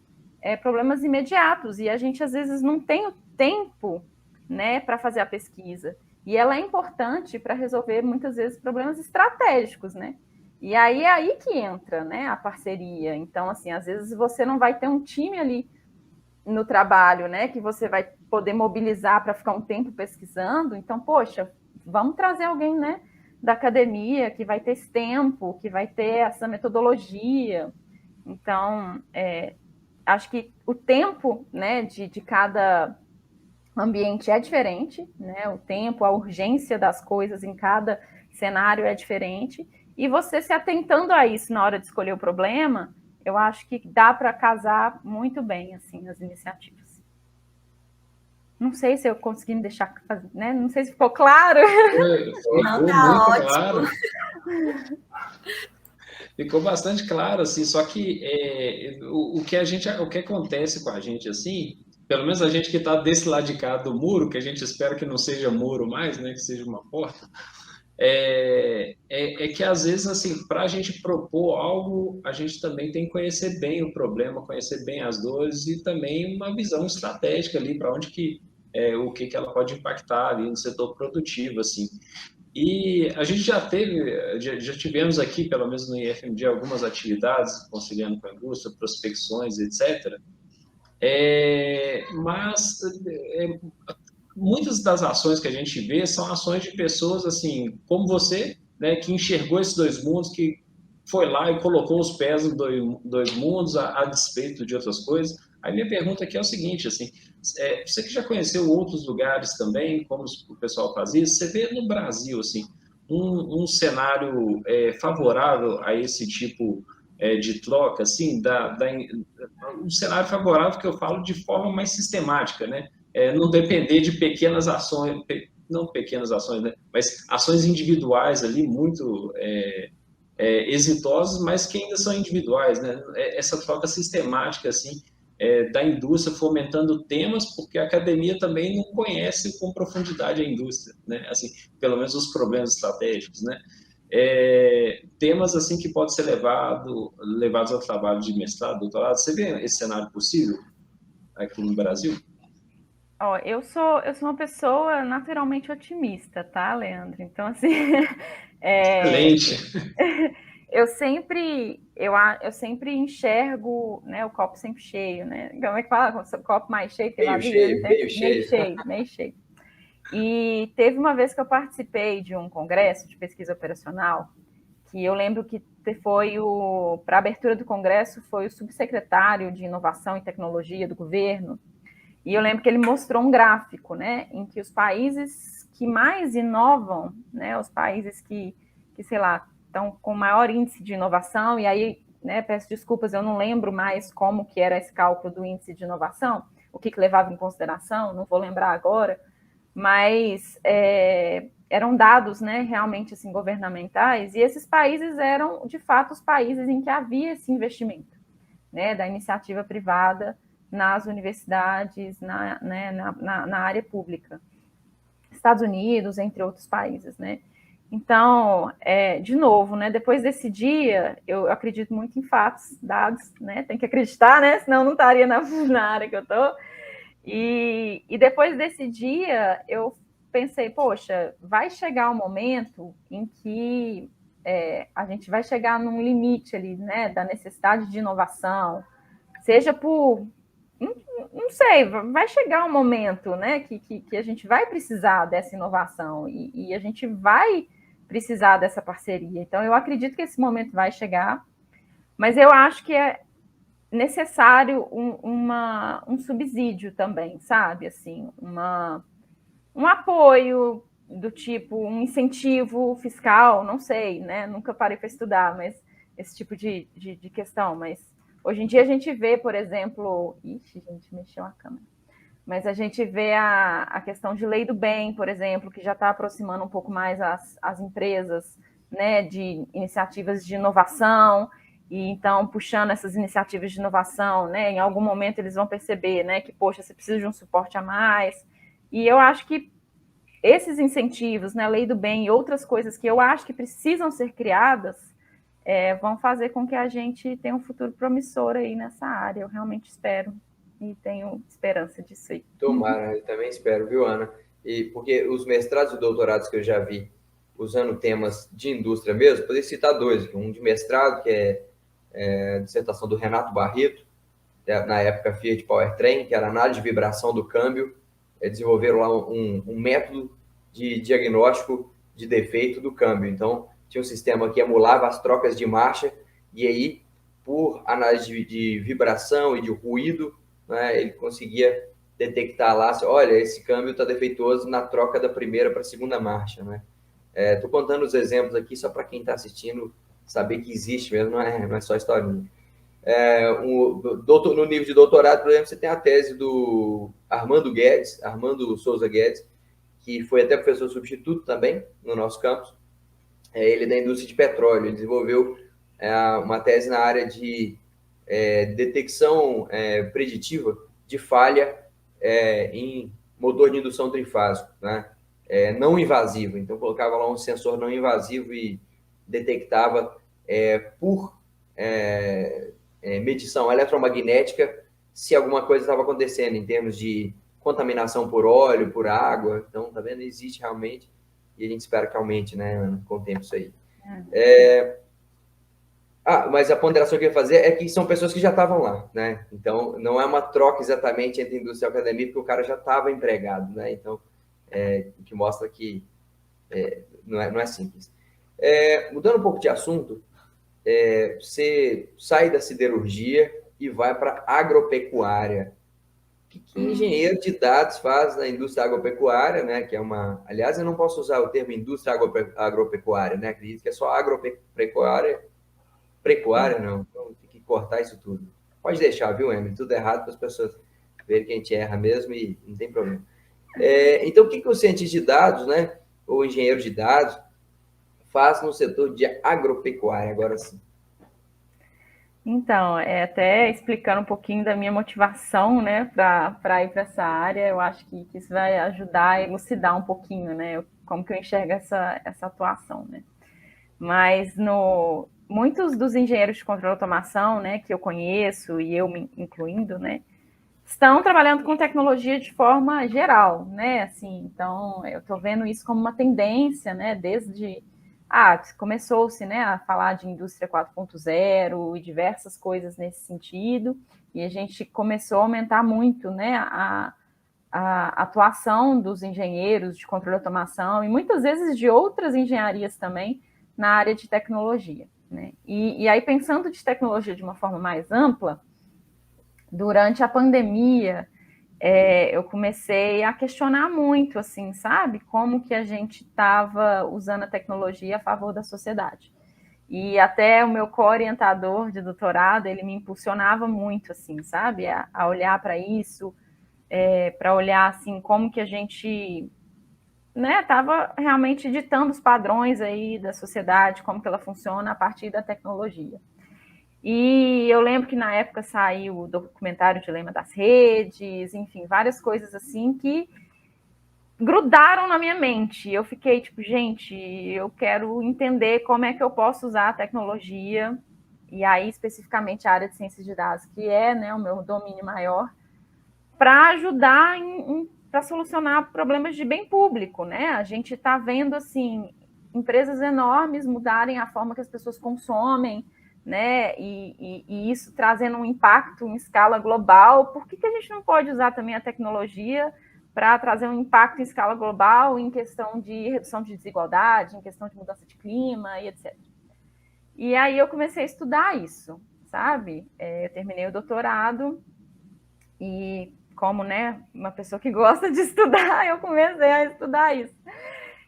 problemas imediatos, e a gente, às vezes, não tem o tempo, né, para fazer a pesquisa. E ela é importante para resolver, muitas vezes, problemas estratégicos, né? E aí é aí que entra, né, a parceria. Então, assim, às vezes você não vai ter um time ali no trabalho, né, que você vai poder mobilizar para ficar um tempo pesquisando. Então, poxa, vamos trazer alguém, né, da academia que vai ter esse tempo, que vai ter essa metodologia. Então, acho que o tempo, né, de cada ambiente é diferente, né? O tempo, a urgência das coisas em cada cenário é diferente. E você se atentando a isso na hora de escolher o problema, eu acho que dá para casar muito bem, assim, as iniciativas. Não sei se eu consegui me deixar, né? Não sei se ficou claro. Não, tá muito ótimo. claro. Ficou bastante claro, assim, só que o que acontece com a gente, assim, pelo menos a gente que está desse lado de cá do muro, que a gente espera que não seja muro mais, né, que seja uma porta, que às vezes, assim, para a gente propor algo, a gente também tem que conhecer bem o problema, conhecer bem as dores e também uma visão estratégica ali para onde o que ela pode impactar ali no setor produtivo, assim. E a gente já tivemos aqui, pelo menos no IFMG, algumas atividades conciliando com a indústria, prospecções, etc. Mas muitas das ações que a gente vê são ações de pessoas assim, como você, né, que enxergou esses dois mundos, que foi lá e colocou os pés nos dois mundos a despeito de outras coisas. Aí minha pergunta aqui é o seguinte, assim, você que já conheceu outros lugares também, como o pessoal faz isso, você vê no Brasil assim um cenário favorável a esse tipo de troca, assim, um cenário favorável que eu falo de forma mais sistemática, né? Não depender de pequenas ações, não pequenas ações, né? Mas ações individuais ali muito exitosas, mas que ainda são individuais, né? Essa troca sistemática, assim, da indústria fomentando temas, porque a academia também não conhece com profundidade a indústria, né? Assim, pelo menos os problemas estratégicos, né? Temas assim que podem ser levados ao trabalho de mestrado, doutorado. Você vê esse cenário possível aqui no Brasil? Eu sou uma pessoa naturalmente otimista, tá, Leandro? Então, assim, Excelente. eu sempre enxergo, né, o copo sempre cheio, né? Como é que fala? O copo mais cheio que vazio? Meio cheio. E teve uma vez que eu participei de um congresso de pesquisa operacional, que eu lembro que para a abertura do congresso, foi o subsecretário de Inovação e Tecnologia do governo, e eu lembro que ele mostrou um gráfico, né, em que os países que mais inovam, né, os países que sei lá, estão com maior índice de inovação, e aí, né, peço desculpas, eu não lembro mais como que era esse cálculo do índice de inovação, o que levava em consideração, não vou lembrar agora, mas eram dados, né, realmente assim, governamentais, e esses países eram, de fato, os países em que havia esse investimento, né, da iniciativa privada nas universidades, né, na área pública. Estados Unidos, entre outros países, né? Então, de novo, né, depois desse dia, eu acredito muito em fatos, dados, né? Tem que acreditar, né? Senão não estaria na área que eu estou. E depois desse dia, eu pensei, poxa, vai chegar um momento em que a gente vai chegar num limite ali, né, da necessidade de inovação, seja por, não sei, vai chegar um momento, né, que a gente vai precisar dessa inovação e a gente vai precisar dessa parceria. Então, eu acredito que esse momento vai chegar, mas eu acho que é necessário um subsídio também, sabe? Assim, um apoio do tipo, um incentivo fiscal, não sei, né? Nunca parei para estudar, mas esse tipo de questão. Mas hoje em dia a gente vê, por exemplo... Ixi, gente, mexeu a câmera. Mas a gente vê a questão de lei do bem, por exemplo, que já está aproximando um pouco mais as empresas, né, de iniciativas de inovação, e então puxando essas iniciativas de inovação, né, em algum momento eles vão perceber, né, que, poxa, você precisa de um suporte a mais, e eu acho que esses incentivos, né, a lei do bem e outras coisas que eu acho que precisam ser criadas, vão fazer com que a gente tenha um futuro promissor aí nessa área, eu realmente espero, e tenho esperança disso aí. Tomara, eu também espero, viu, Ana? E porque os mestrados e doutorados que eu já vi usando temas de indústria mesmo, poderia citar dois, um de mestrado, que é a dissertação do Renato Barreto, na época Fiat Powertrain, que era análise de vibração do câmbio, desenvolveram lá um método de diagnóstico de defeito do câmbio. Então, tinha um sistema que emulava as trocas de marcha, e aí, por análise de vibração e de ruído, né, ele conseguia detectar lá, olha, esse câmbio está defeituoso na troca da primeira para a segunda marcha, né? Estou contando os exemplos aqui só para quem está assistindo saber que existe mesmo, não é só historinha. No nível de doutorado, por exemplo, você tem a tese do Armando Souza Guedes, que foi até professor substituto também no nosso campus. Ele é da indústria de petróleo, ele desenvolveu uma tese na área de detecção preditiva de falha em motor de indução trifásico, né? Não invasivo. Então, colocava lá um sensor não invasivo e detectava por medição eletromagnética se alguma coisa estava acontecendo em termos de contaminação por óleo, por água. Então, tá vendo? Existe realmente e a gente espera que aumente, né, Ana, com o tempo isso aí. Mas a ponderação que eu ia fazer é que são pessoas que já estavam lá, né? Então, não é uma troca exatamente entre indústria e academia, porque o cara já estava empregado, né? Então, que mostra que não é simples. Mudando um pouco de assunto, você sai da siderurgia e vai para agropecuária. O que engenheiro de dados faz na indústria agropecuária, né? Que é aliás, eu não posso usar o termo indústria agropecuária, né? Acredito que é só agropecuária. Precuária, não. Então, tem que cortar isso tudo. Pode deixar, viu, Emily? Tudo errado para as pessoas verem que a gente erra mesmo e não tem problema. Então, o que o cientista de dados, né, ou engenheiro de dados, faz no setor de agropecuária, agora sim? Então, até explicando um pouquinho da minha motivação, né, para ir para essa área, eu acho que isso vai ajudar a elucidar um pouquinho, né, como que eu enxergo essa atuação, né. Mas muitos dos engenheiros de controle de automação, né, que eu conheço, e eu me incluindo, né, estão trabalhando com tecnologia de forma geral, né, assim, então eu estou vendo isso como uma tendência, né, desde... começou-se, né, a falar de indústria 4.0 e diversas coisas nesse sentido, e a gente começou a aumentar muito, né, a atuação dos engenheiros de controle de automação e muitas vezes de outras engenharias também na área de tecnologia, né? E aí, pensando de tecnologia de uma forma mais ampla, durante a pandemia, eu comecei a questionar muito, assim, sabe? Como que a gente estava usando a tecnologia a favor da sociedade. E até o meu co-orientador de doutorado, ele me impulsionava muito, assim, sabe? A olhar para isso, para olhar, assim, como que a gente... né, estava realmente ditando os padrões aí da sociedade, como que ela funciona a partir da tecnologia. E eu lembro que na época saiu o documentário Dilema das Redes, enfim, várias coisas assim que grudaram na minha mente. Eu fiquei tipo, gente, eu quero entender como é que eu posso usar a tecnologia, e aí especificamente a área de ciências de dados, que é, né, o meu domínio maior, para ajudar para solucionar problemas de bem público, né? A gente está vendo assim empresas enormes mudarem a forma que as pessoas consomem, né? E isso trazendo um impacto em escala global. Por que a gente não pode usar também a tecnologia para trazer um impacto em escala global em questão de redução de desigualdade, em questão de mudança de clima e etc. E aí eu comecei a estudar isso, sabe? Eu terminei o doutorado e como, né, uma pessoa que gosta de estudar, eu comecei a estudar isso.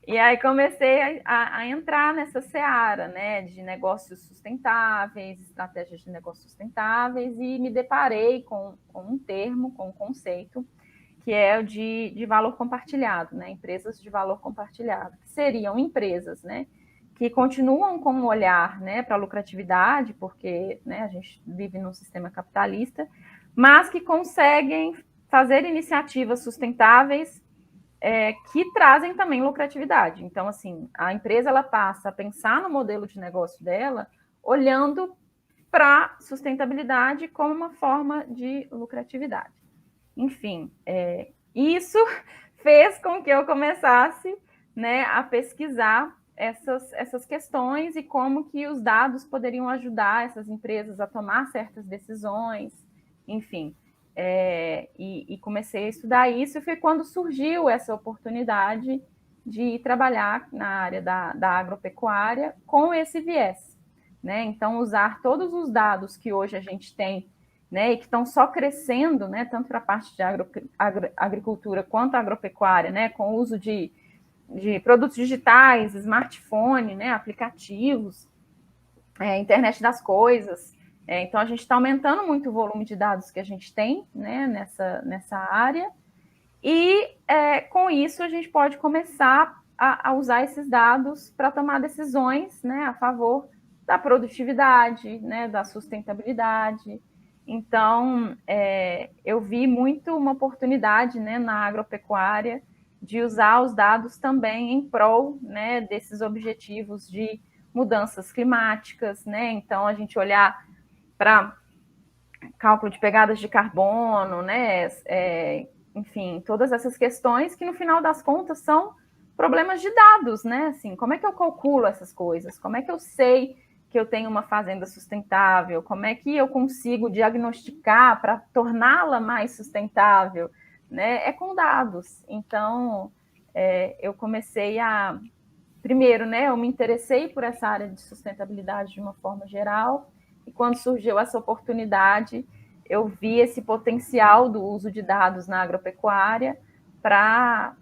E aí comecei a entrar nessa seara, né, de negócios sustentáveis, estratégias de negócios sustentáveis, e me deparei com um termo, com um conceito, que é o de valor compartilhado, né, empresas de valor compartilhado, que seriam empresas, né, que continuam com um olhar, né, para a lucratividade, porque, né, a gente vive num sistema capitalista, mas que conseguem fazer iniciativas sustentáveis que trazem também lucratividade. Então, assim, a empresa ela passa a pensar no modelo de negócio dela, olhando para sustentabilidade como uma forma de lucratividade. Enfim, isso fez com que eu começasse, né, a pesquisar essas questões e como que os dados poderiam ajudar essas empresas a tomar certas decisões, enfim. E comecei a estudar isso, e foi quando surgiu essa oportunidade de trabalhar na área da agropecuária com esse viés, né? Então, usar todos os dados que hoje a gente tem, né, e que estão só crescendo, né, tanto para a parte de agricultura quanto a agropecuária, né, com o uso de produtos digitais, smartphone, né, aplicativos, internet das coisas. Então, a gente está aumentando muito o volume de dados que a gente tem, né, nessa área, e com isso a gente pode começar a usar esses dados para tomar decisões, né, a favor da produtividade, né, da sustentabilidade. Então, eu vi muito uma oportunidade, né, na agropecuária de usar os dados também em prol, né, desses objetivos de mudanças climáticas, né? Então, a gente olhar para cálculo de pegadas de carbono, né? Enfim, todas essas questões que, no final das contas, são problemas de dados, né? Assim, como é que eu calculo essas coisas? Como é que eu sei que eu tenho uma fazenda sustentável? Como é que eu consigo diagnosticar para torná-la mais sustentável? Né? É com dados. Então, eu comecei a... Primeiro, né, eu me interessei por essa área de sustentabilidade de uma forma geral, e quando surgiu essa oportunidade, eu vi esse potencial do uso de dados na agropecuária para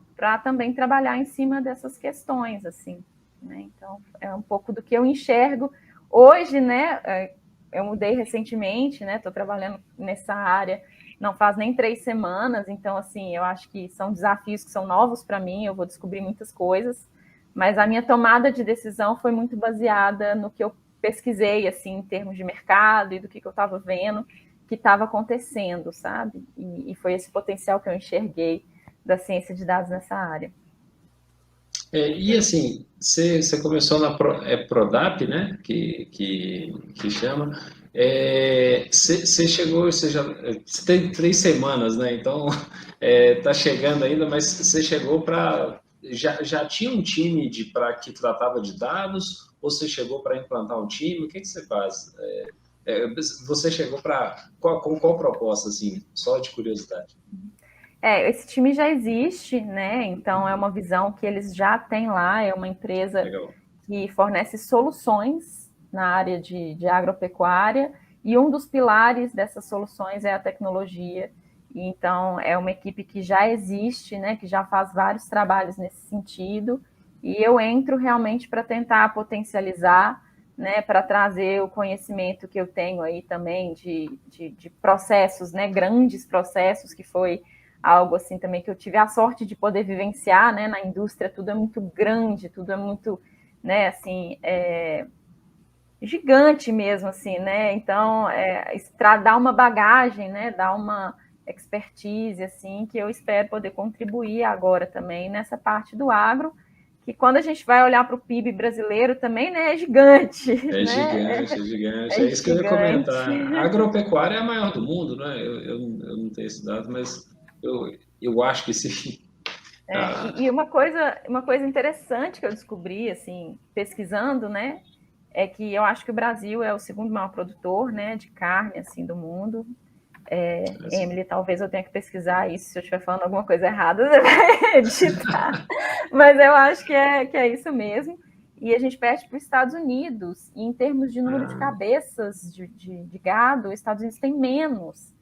também trabalhar em cima dessas questões, assim, né? Então, é um pouco do que eu enxergo. Hoje, né, eu mudei recentemente, né, estou trabalhando nessa área não faz nem 3 semanas, então, assim, eu acho que são desafios que são novos para mim, eu vou descobrir muitas coisas, mas a minha tomada de decisão foi muito baseada no que eu pesquisei, assim, em termos de mercado e do que eu estava vendo que estava acontecendo, sabe? E foi esse potencial que eu enxerguei da ciência de dados nessa área. E assim, você começou na Prodap, né? Que chama. Você chegou, você tem 3 semanas, né? Então tá chegando ainda, mas você chegou para já tinha um time que tratava de dados, ou você chegou para implantar um time? O que você faz? Você chegou com qual proposta, assim? Só de curiosidade. Esse time já existe, né? Então é uma visão que eles já têm lá, é uma empresa Legal. que fornece soluções na área de agropecuária, e um dos pilares dessas soluções é a tecnologia. Então, é uma equipe que já existe, né, que já faz vários trabalhos nesse sentido, e eu entro realmente para tentar potencializar, né, para trazer o conhecimento que eu tenho aí também de processos, né, grandes processos, que foi algo assim também que eu tive a sorte de poder vivenciar, né, na indústria. Tudo é muito grande, tudo é muito, né, assim, gigante mesmo, assim, né? Então, dá uma bagagem, né? Dá uma expertise, assim, que eu espero poder contribuir agora também nessa parte do agro, que quando a gente vai olhar para o PIB brasileiro também, né, é gigante, É né? gigante, é gigante. É É isso que eu ia gigante. comentar. A agropecuária é a maior do mundo, né? Eu não tenho esse dado, mas eu acho que sim. Ah, E uma coisa interessante que eu descobri, assim, pesquisando, né, é que eu acho que o Brasil é o segundo maior produtor, né, de carne, assim, do mundo. assim, Emily, talvez eu tenha que pesquisar isso, se eu estiver falando alguma coisa errada, você vai editar. Mas eu acho que é isso mesmo. E a gente perde para os Estados Unidos. E em termos de número de cabeças de gado, os Estados Unidos têm menos.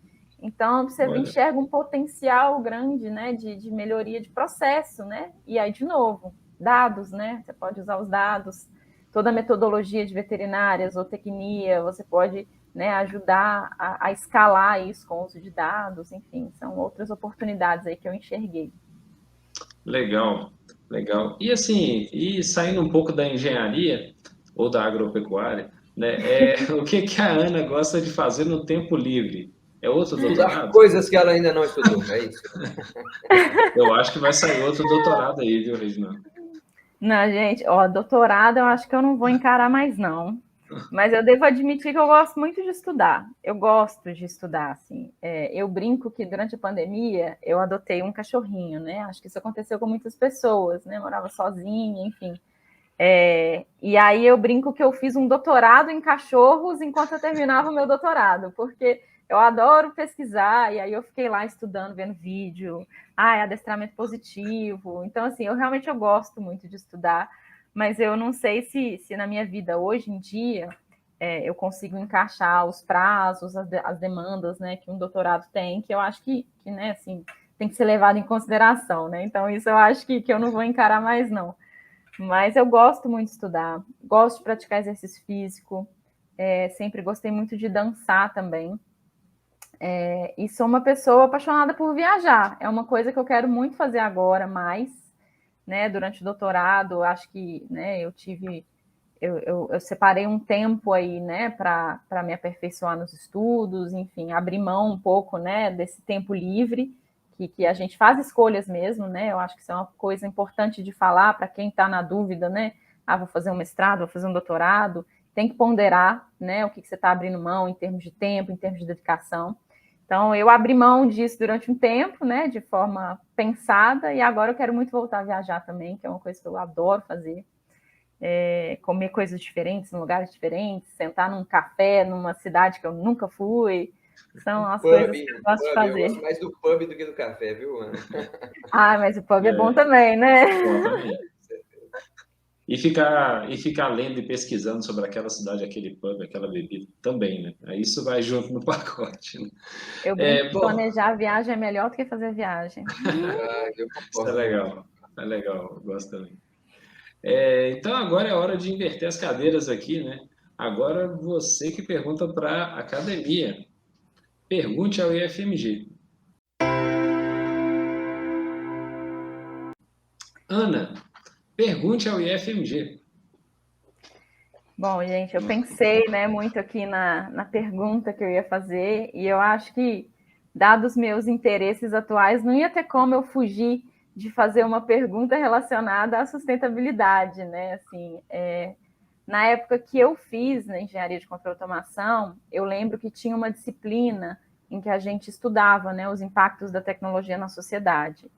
Então, você olha, enxerga um potencial grande, né, de melhoria de processo, né? E aí, de novo, dados, né? Você pode usar os dados, toda a metodologia de veterinária, zootecnia, você pode, né, ajudar a escalar isso com o uso de dados, enfim, são outras oportunidades aí que eu enxerguei. legal, legal. E assim, e saindo um pouco da engenharia ou da agropecuária, né? O que que a Ana gosta de fazer no tempo livre? É outro Estudar doutorado? coisas que ela ainda não estudou, é isso. Eu acho que vai sair outro doutorado aí, viu, Regina? Não, gente, ó, doutorado eu acho que eu não vou encarar mais, não. Mas eu devo admitir que eu gosto muito de estudar. Eu gosto de estudar, assim. Eu brinco que durante a pandemia eu adotei um cachorrinho, né? Acho que isso aconteceu com muitas pessoas, né? Morava sozinha, enfim. E aí eu brinco que eu fiz um doutorado em cachorros enquanto eu terminava o meu doutorado, porque eu adoro pesquisar, e aí eu fiquei lá estudando, vendo vídeo, adestramento positivo. Então, assim, eu gosto muito de estudar, mas eu não sei se na minha vida hoje em dia eu consigo encaixar os prazos, as demandas, né, que um doutorado tem, que eu acho que né, assim, tem que ser levado em consideração, né? Então, isso eu acho que eu não vou encarar mais, não. Mas eu gosto muito de estudar, gosto de praticar exercício físico, sempre gostei muito de dançar também. E sou uma pessoa apaixonada por viajar. É uma coisa que eu quero muito fazer agora, mais, né? Durante o doutorado, acho que, né, eu separei um tempo aí, né, para me aperfeiçoar nos estudos, enfim, abrir mão um pouco, né, desse tempo livre, que a gente faz escolhas mesmo, né? Eu acho que isso é uma coisa importante de falar para quem está na dúvida, né? Vou fazer um mestrado, vou fazer um doutorado, tem que ponderar, né, o que você está abrindo mão em termos de tempo, em termos de dedicação. Então, eu abri mão disso durante um tempo, né, de forma pensada, e agora eu quero muito voltar a viajar também, que é uma coisa que eu adoro fazer. Comer coisas diferentes, em lugares diferentes, sentar num café numa cidade que eu nunca fui. São as coisas que eu gosto de Eu gosto fazer. mais do pub do que do café, viu, Ana? Mas o pub é bom também, né? Bom também. E ficar lendo e pesquisando sobre aquela cidade, aquele pub, aquela bebida também, né? Aí isso vai junto no pacote, né? Eu brinco que Bom, planejar a viagem é melhor do que fazer a viagem. Eu isso é concordo muito. legal. É legal, eu gosto também. Então agora é hora de inverter as cadeiras aqui, né? Agora você que pergunta para a academia. Pergunte ao IFMG. Ana, pergunte ao IFMG. Bom, gente, eu pensei, né, muito aqui na pergunta que eu ia fazer, e eu acho que, dados meus interesses atuais, não ia ter como eu fugir de fazer uma pergunta relacionada à sustentabilidade, né? Assim, na época que eu fiz na engenharia de controle e automação, eu lembro que tinha uma disciplina em que a gente estudava, né, os impactos da tecnologia na sociedade.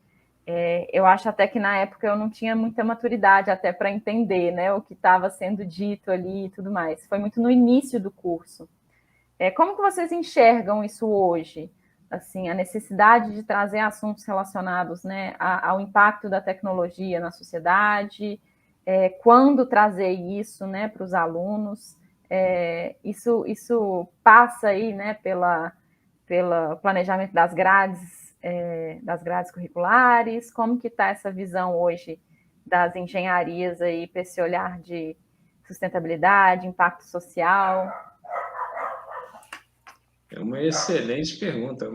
Eu acho até que na época eu não tinha muita maturidade até para entender, né, o que estava sendo dito ali e tudo mais. Foi muito no início do curso. Como que vocês enxergam isso hoje? Assim, a necessidade de trazer assuntos relacionados, né, ao impacto da tecnologia na sociedade, quando trazer isso, né, para os alunos. Isso passa aí, né, pelo planejamento das grades curriculares, como que está essa visão hoje das engenharias aí para esse olhar de sustentabilidade, impacto social? É uma excelente pergunta,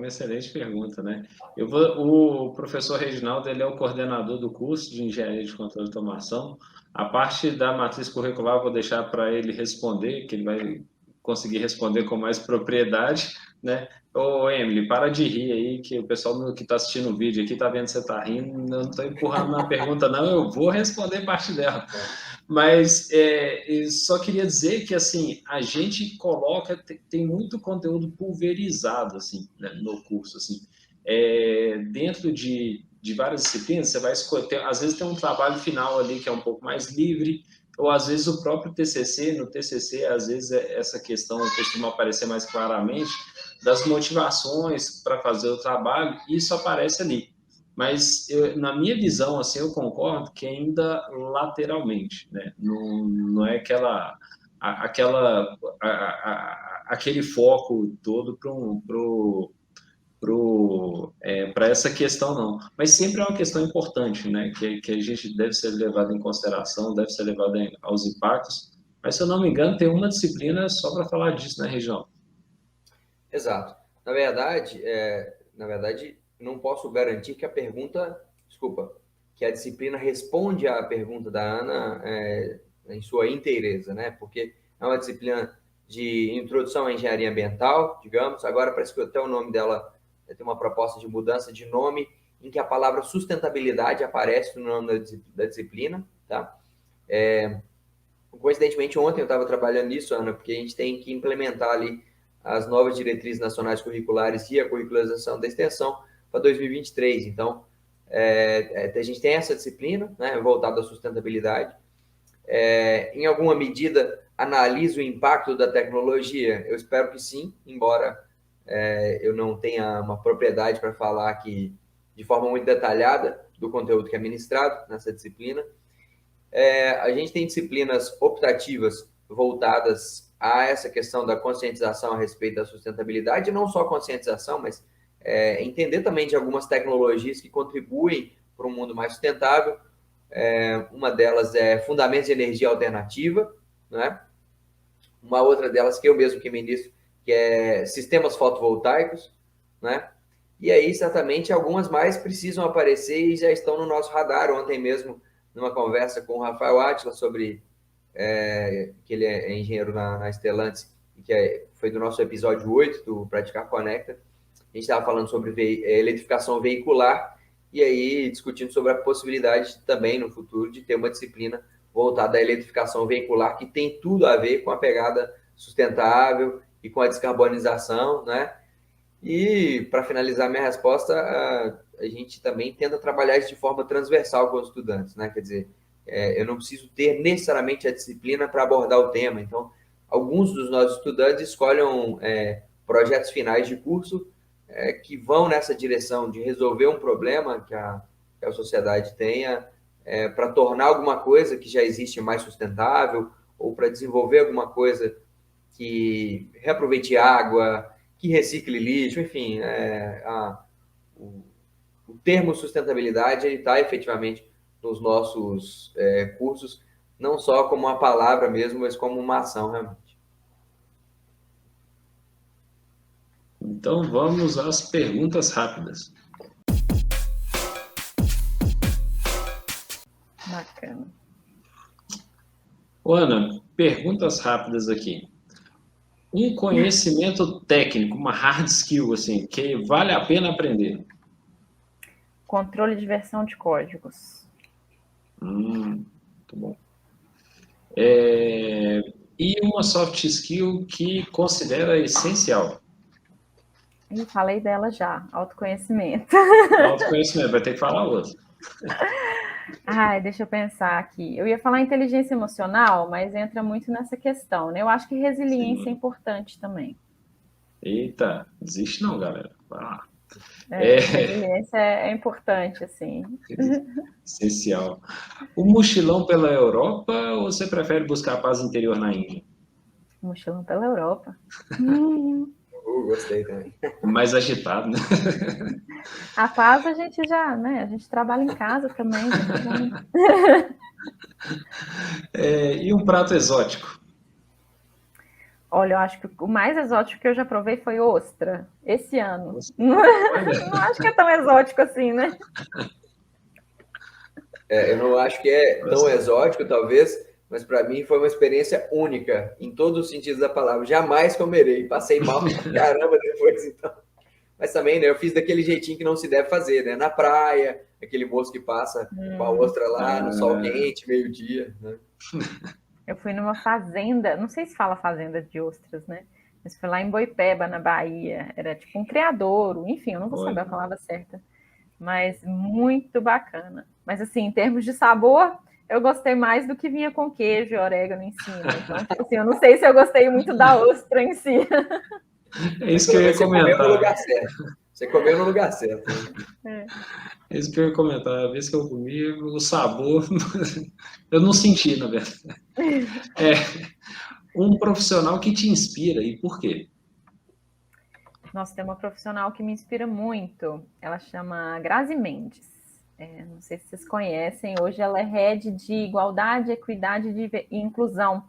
né? O professor Reginaldo, ele é o coordenador do curso de Engenharia de Controle de Automação. A parte da matriz curricular eu vou deixar para ele responder, que ele vai conseguir responder com mais propriedade, né? Ô, Emily, para de rir aí, que o pessoal que está assistindo o vídeo aqui está vendo que você está rindo, não estou empurrando na pergunta, não, eu vou responder parte dela. Mas eu só queria dizer que assim a gente coloca tem muito conteúdo pulverizado assim, né, no curso assim. Dentro de várias disciplinas você vai escolher, às vezes tem um trabalho final ali que é um pouco mais livre, ou às vezes o próprio TCC, no TCC às vezes essa questão costuma aparecer mais claramente das motivações para fazer o trabalho, e isso aparece ali. Mas na minha visão, assim, eu concordo que ainda lateralmente, né? Não é aquele foco todo para essa questão, não. Mas sempre é uma questão importante, né? Que a gente deve ser levado em consideração, deve ser levado aos impactos. Mas, se eu não me engano, tem uma disciplina só para falar disso, né, região? Exato. Na verdade, não posso garantir que que a disciplina responde à pergunta da Ana em sua inteireza, né? Porque é uma disciplina de introdução à engenharia ambiental, digamos. Agora parece que até o nome dela tem uma proposta de mudança de nome, em que a palavra sustentabilidade aparece no nome da disciplina, tá? Coincidentemente, ontem eu estava trabalhando nisso, Ana, porque a gente tem que implementar ali as novas diretrizes nacionais curriculares e a curricularização da extensão para 2023. Então, a gente tem essa disciplina, né, voltada à sustentabilidade. Em alguma medida, analisa o impacto da tecnologia? Eu espero que sim, embora eu não tenha uma propriedade para falar aqui de forma muito detalhada do conteúdo que é ministrado nessa disciplina. A gente tem disciplinas optativas voltadas a essa questão da conscientização a respeito da sustentabilidade, e não só conscientização, mas entender também de algumas tecnologias que contribuem para um mundo mais sustentável. Uma delas é fundamentos de energia alternativa, né? Uma outra delas que eu mesmo que ministro, que é sistemas fotovoltaicos, né? E aí, certamente, algumas mais precisam aparecer e já estão no nosso radar. Ontem mesmo, numa conversa com o Rafael Átila sobre que ele é engenheiro na Stellantis, que foi do nosso episódio 8 do Praticar Conecta, a gente estava falando sobre eletrificação veicular e aí discutindo sobre a possibilidade também no futuro de ter uma disciplina voltada à eletrificação veicular que tem tudo a ver com a pegada sustentável e com a descarbonização, né? E, para finalizar minha resposta, a gente também tenta trabalhar isso de forma transversal com os estudantes, né? Quer dizer, eu não preciso ter necessariamente a disciplina para abordar o tema. Então, alguns dos nossos estudantes escolhem projetos finais de curso que vão nessa direção de resolver um problema que a sociedade tenha, para tornar alguma coisa que já existe mais sustentável, ou para desenvolver alguma coisa que reaproveite água, que recicle lixo, enfim, o termo sustentabilidade está efetivamente nos nossos cursos, não só como uma palavra mesmo, mas como uma ação realmente. Então vamos às perguntas rápidas. Bacana. Ana, perguntas rápidas aqui. Um conhecimento técnico, uma hard skill, assim, que vale a pena aprender. Controle de versão de códigos. Muito bom. E uma soft skill que considera essencial. Eu falei dela já, autoconhecimento. Autoconhecimento, vai ter que falar outra. Deixa eu pensar aqui. Eu ia falar inteligência emocional, mas entra muito nessa questão, né? Eu acho que resiliência é importante também. Eita, desiste não, galera. Vai lá. Resiliência é importante, assim. Essencial. O mochilão pela Europa ou você prefere buscar a paz interior na Índia? Mochilão pela Europa. Gostei também. Mais agitado, né? A paz a gente já, né? A gente trabalha em casa também. E um prato exótico? Olha, eu acho que o mais exótico que eu já provei foi ostra, esse ano. Olha, Não acho que é tão exótico assim, né? Eu não acho que é tão ostra. exótico, talvez, mas para mim foi uma experiência única, em todos os sentidos da palavra. Jamais comerei. Passei mal pra caramba depois, então. Mas também, né, eu fiz daquele jeitinho que não se deve fazer, né? Na praia, aquele moço que passa com a ostra lá no sol quente, meio-dia, né? Eu fui numa fazenda, não sei se fala fazenda de ostras, né? Mas foi lá em Boipeba, na Bahia. Era tipo um criadouro, enfim, eu não vou saber a Olha, palavra certa. Mas muito bacana. Mas assim, em termos de sabor, eu gostei mais do que vinha com queijo e orégano em cima. Então, tipo assim, eu não sei se eu gostei muito da ostra em si. é Mas isso que eu pelo ia menos você comeu no comentar. lugar certo. Você comeu no lugar certo, né? É isso que eu ia comentar. A vez que eu comi, o sabor, eu não senti, na verdade. É um profissional que te inspira, e por quê? Nossa, tem uma profissional que me inspira muito. Ela chama Grazi Mendes. Não sei se vocês conhecem. Hoje ela é head de igualdade, equidade e inclusão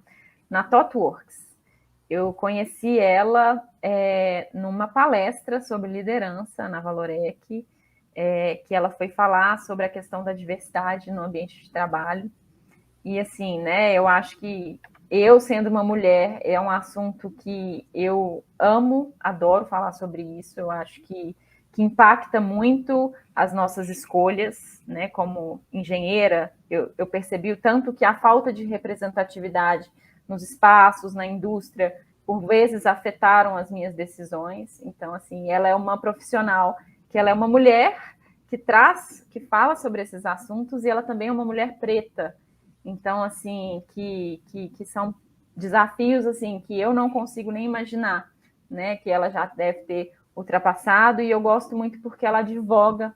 na ThoughtWorks. Eu conheci ela numa palestra sobre liderança na Valorec, que ela foi falar sobre a questão da diversidade no ambiente de trabalho. E assim, né, eu acho que eu, sendo uma mulher, é um assunto que eu amo, adoro falar sobre isso. Eu acho que impacta muito as nossas escolhas, né? Como engenheira, eu percebi o tanto que a falta de representatividade nos espaços, na indústria, por vezes afetaram as minhas decisões. Então, assim, ela é uma profissional que ela é uma mulher que fala sobre esses assuntos, e ela também é uma mulher preta. Então, assim, que são desafios assim que eu não consigo nem imaginar, né? Que ela já deve ter ultrapassado, e eu gosto muito porque ela advoga,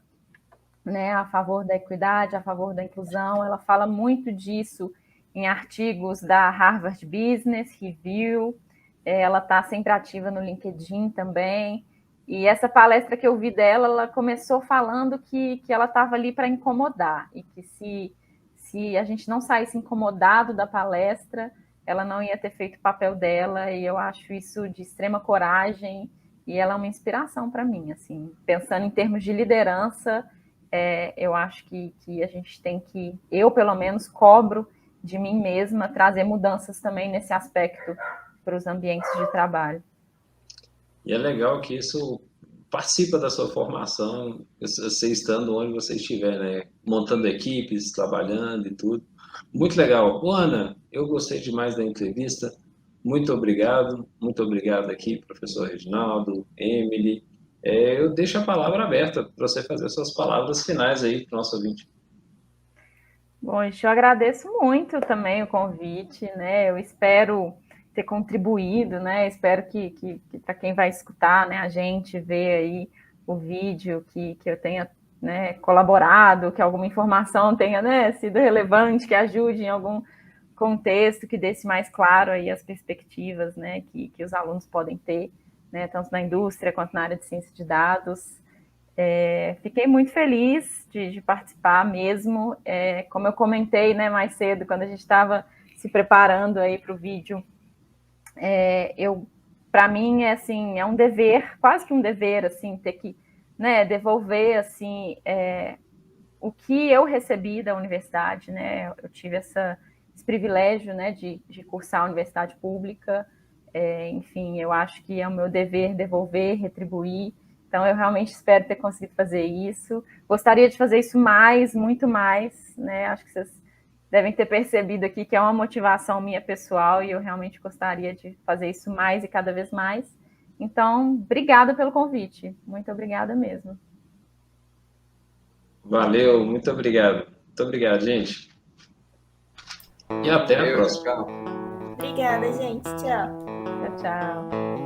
né, a favor da equidade, a favor da inclusão. Ela fala muito disso em artigos da Harvard Business Review. Ela está sempre ativa no LinkedIn também. E essa palestra que eu vi dela, ela começou falando que ela estava ali para incomodar, e que se a gente não saísse incomodado da palestra, ela não ia ter feito o papel dela. E eu acho isso de extrema coragem, e ela é uma inspiração para mim, assim, pensando em termos de liderança. Eu acho que a gente tem que, eu pelo menos cobro de mim mesma trazer mudanças também nesse aspecto para os ambientes de trabalho. E é legal que isso participa da sua formação, você estando onde você estiver, né? Montando equipes, trabalhando e tudo. Muito legal. Ô, Ana, eu gostei demais da entrevista. Muito obrigado aqui, professor Reginaldo, Emily. Eu deixo a palavra aberta para você fazer suas palavras finais aí para o nosso ouvinte. Bom, eu agradeço muito também o convite, né? Eu espero ter contribuído, né? Espero que para quem vai escutar, né, a gente ver aí o vídeo, que eu tenha, né, colaborado, que alguma informação tenha, né, sido relevante, que ajude em algum contexto, que deixe mais claro aí as perspectivas, né, que os alunos podem ter, né, tanto na indústria quanto na área de ciência de dados. Fiquei muito feliz de participar mesmo. Como eu comentei, né, mais cedo, quando a gente estava se preparando aí para o vídeo, para mim assim, é um dever, quase que um dever, assim, ter que, né, devolver assim, o que eu recebi da universidade, né? Eu tive esse privilégio, né, de cursar a universidade pública. Enfim, eu acho que é o meu dever devolver, retribuir. Então, eu realmente espero ter conseguido fazer isso. Gostaria de fazer isso mais, muito mais, né? Acho que vocês devem ter percebido aqui que é uma motivação minha pessoal, e eu realmente gostaria de fazer isso mais e cada vez mais. Então, obrigada pelo convite. Muito obrigada mesmo. Valeu, muito obrigado. Muito obrigado, gente. E até a Valeu, próxima. tchau. Obrigada, gente. Tchau. Tchau, tchau.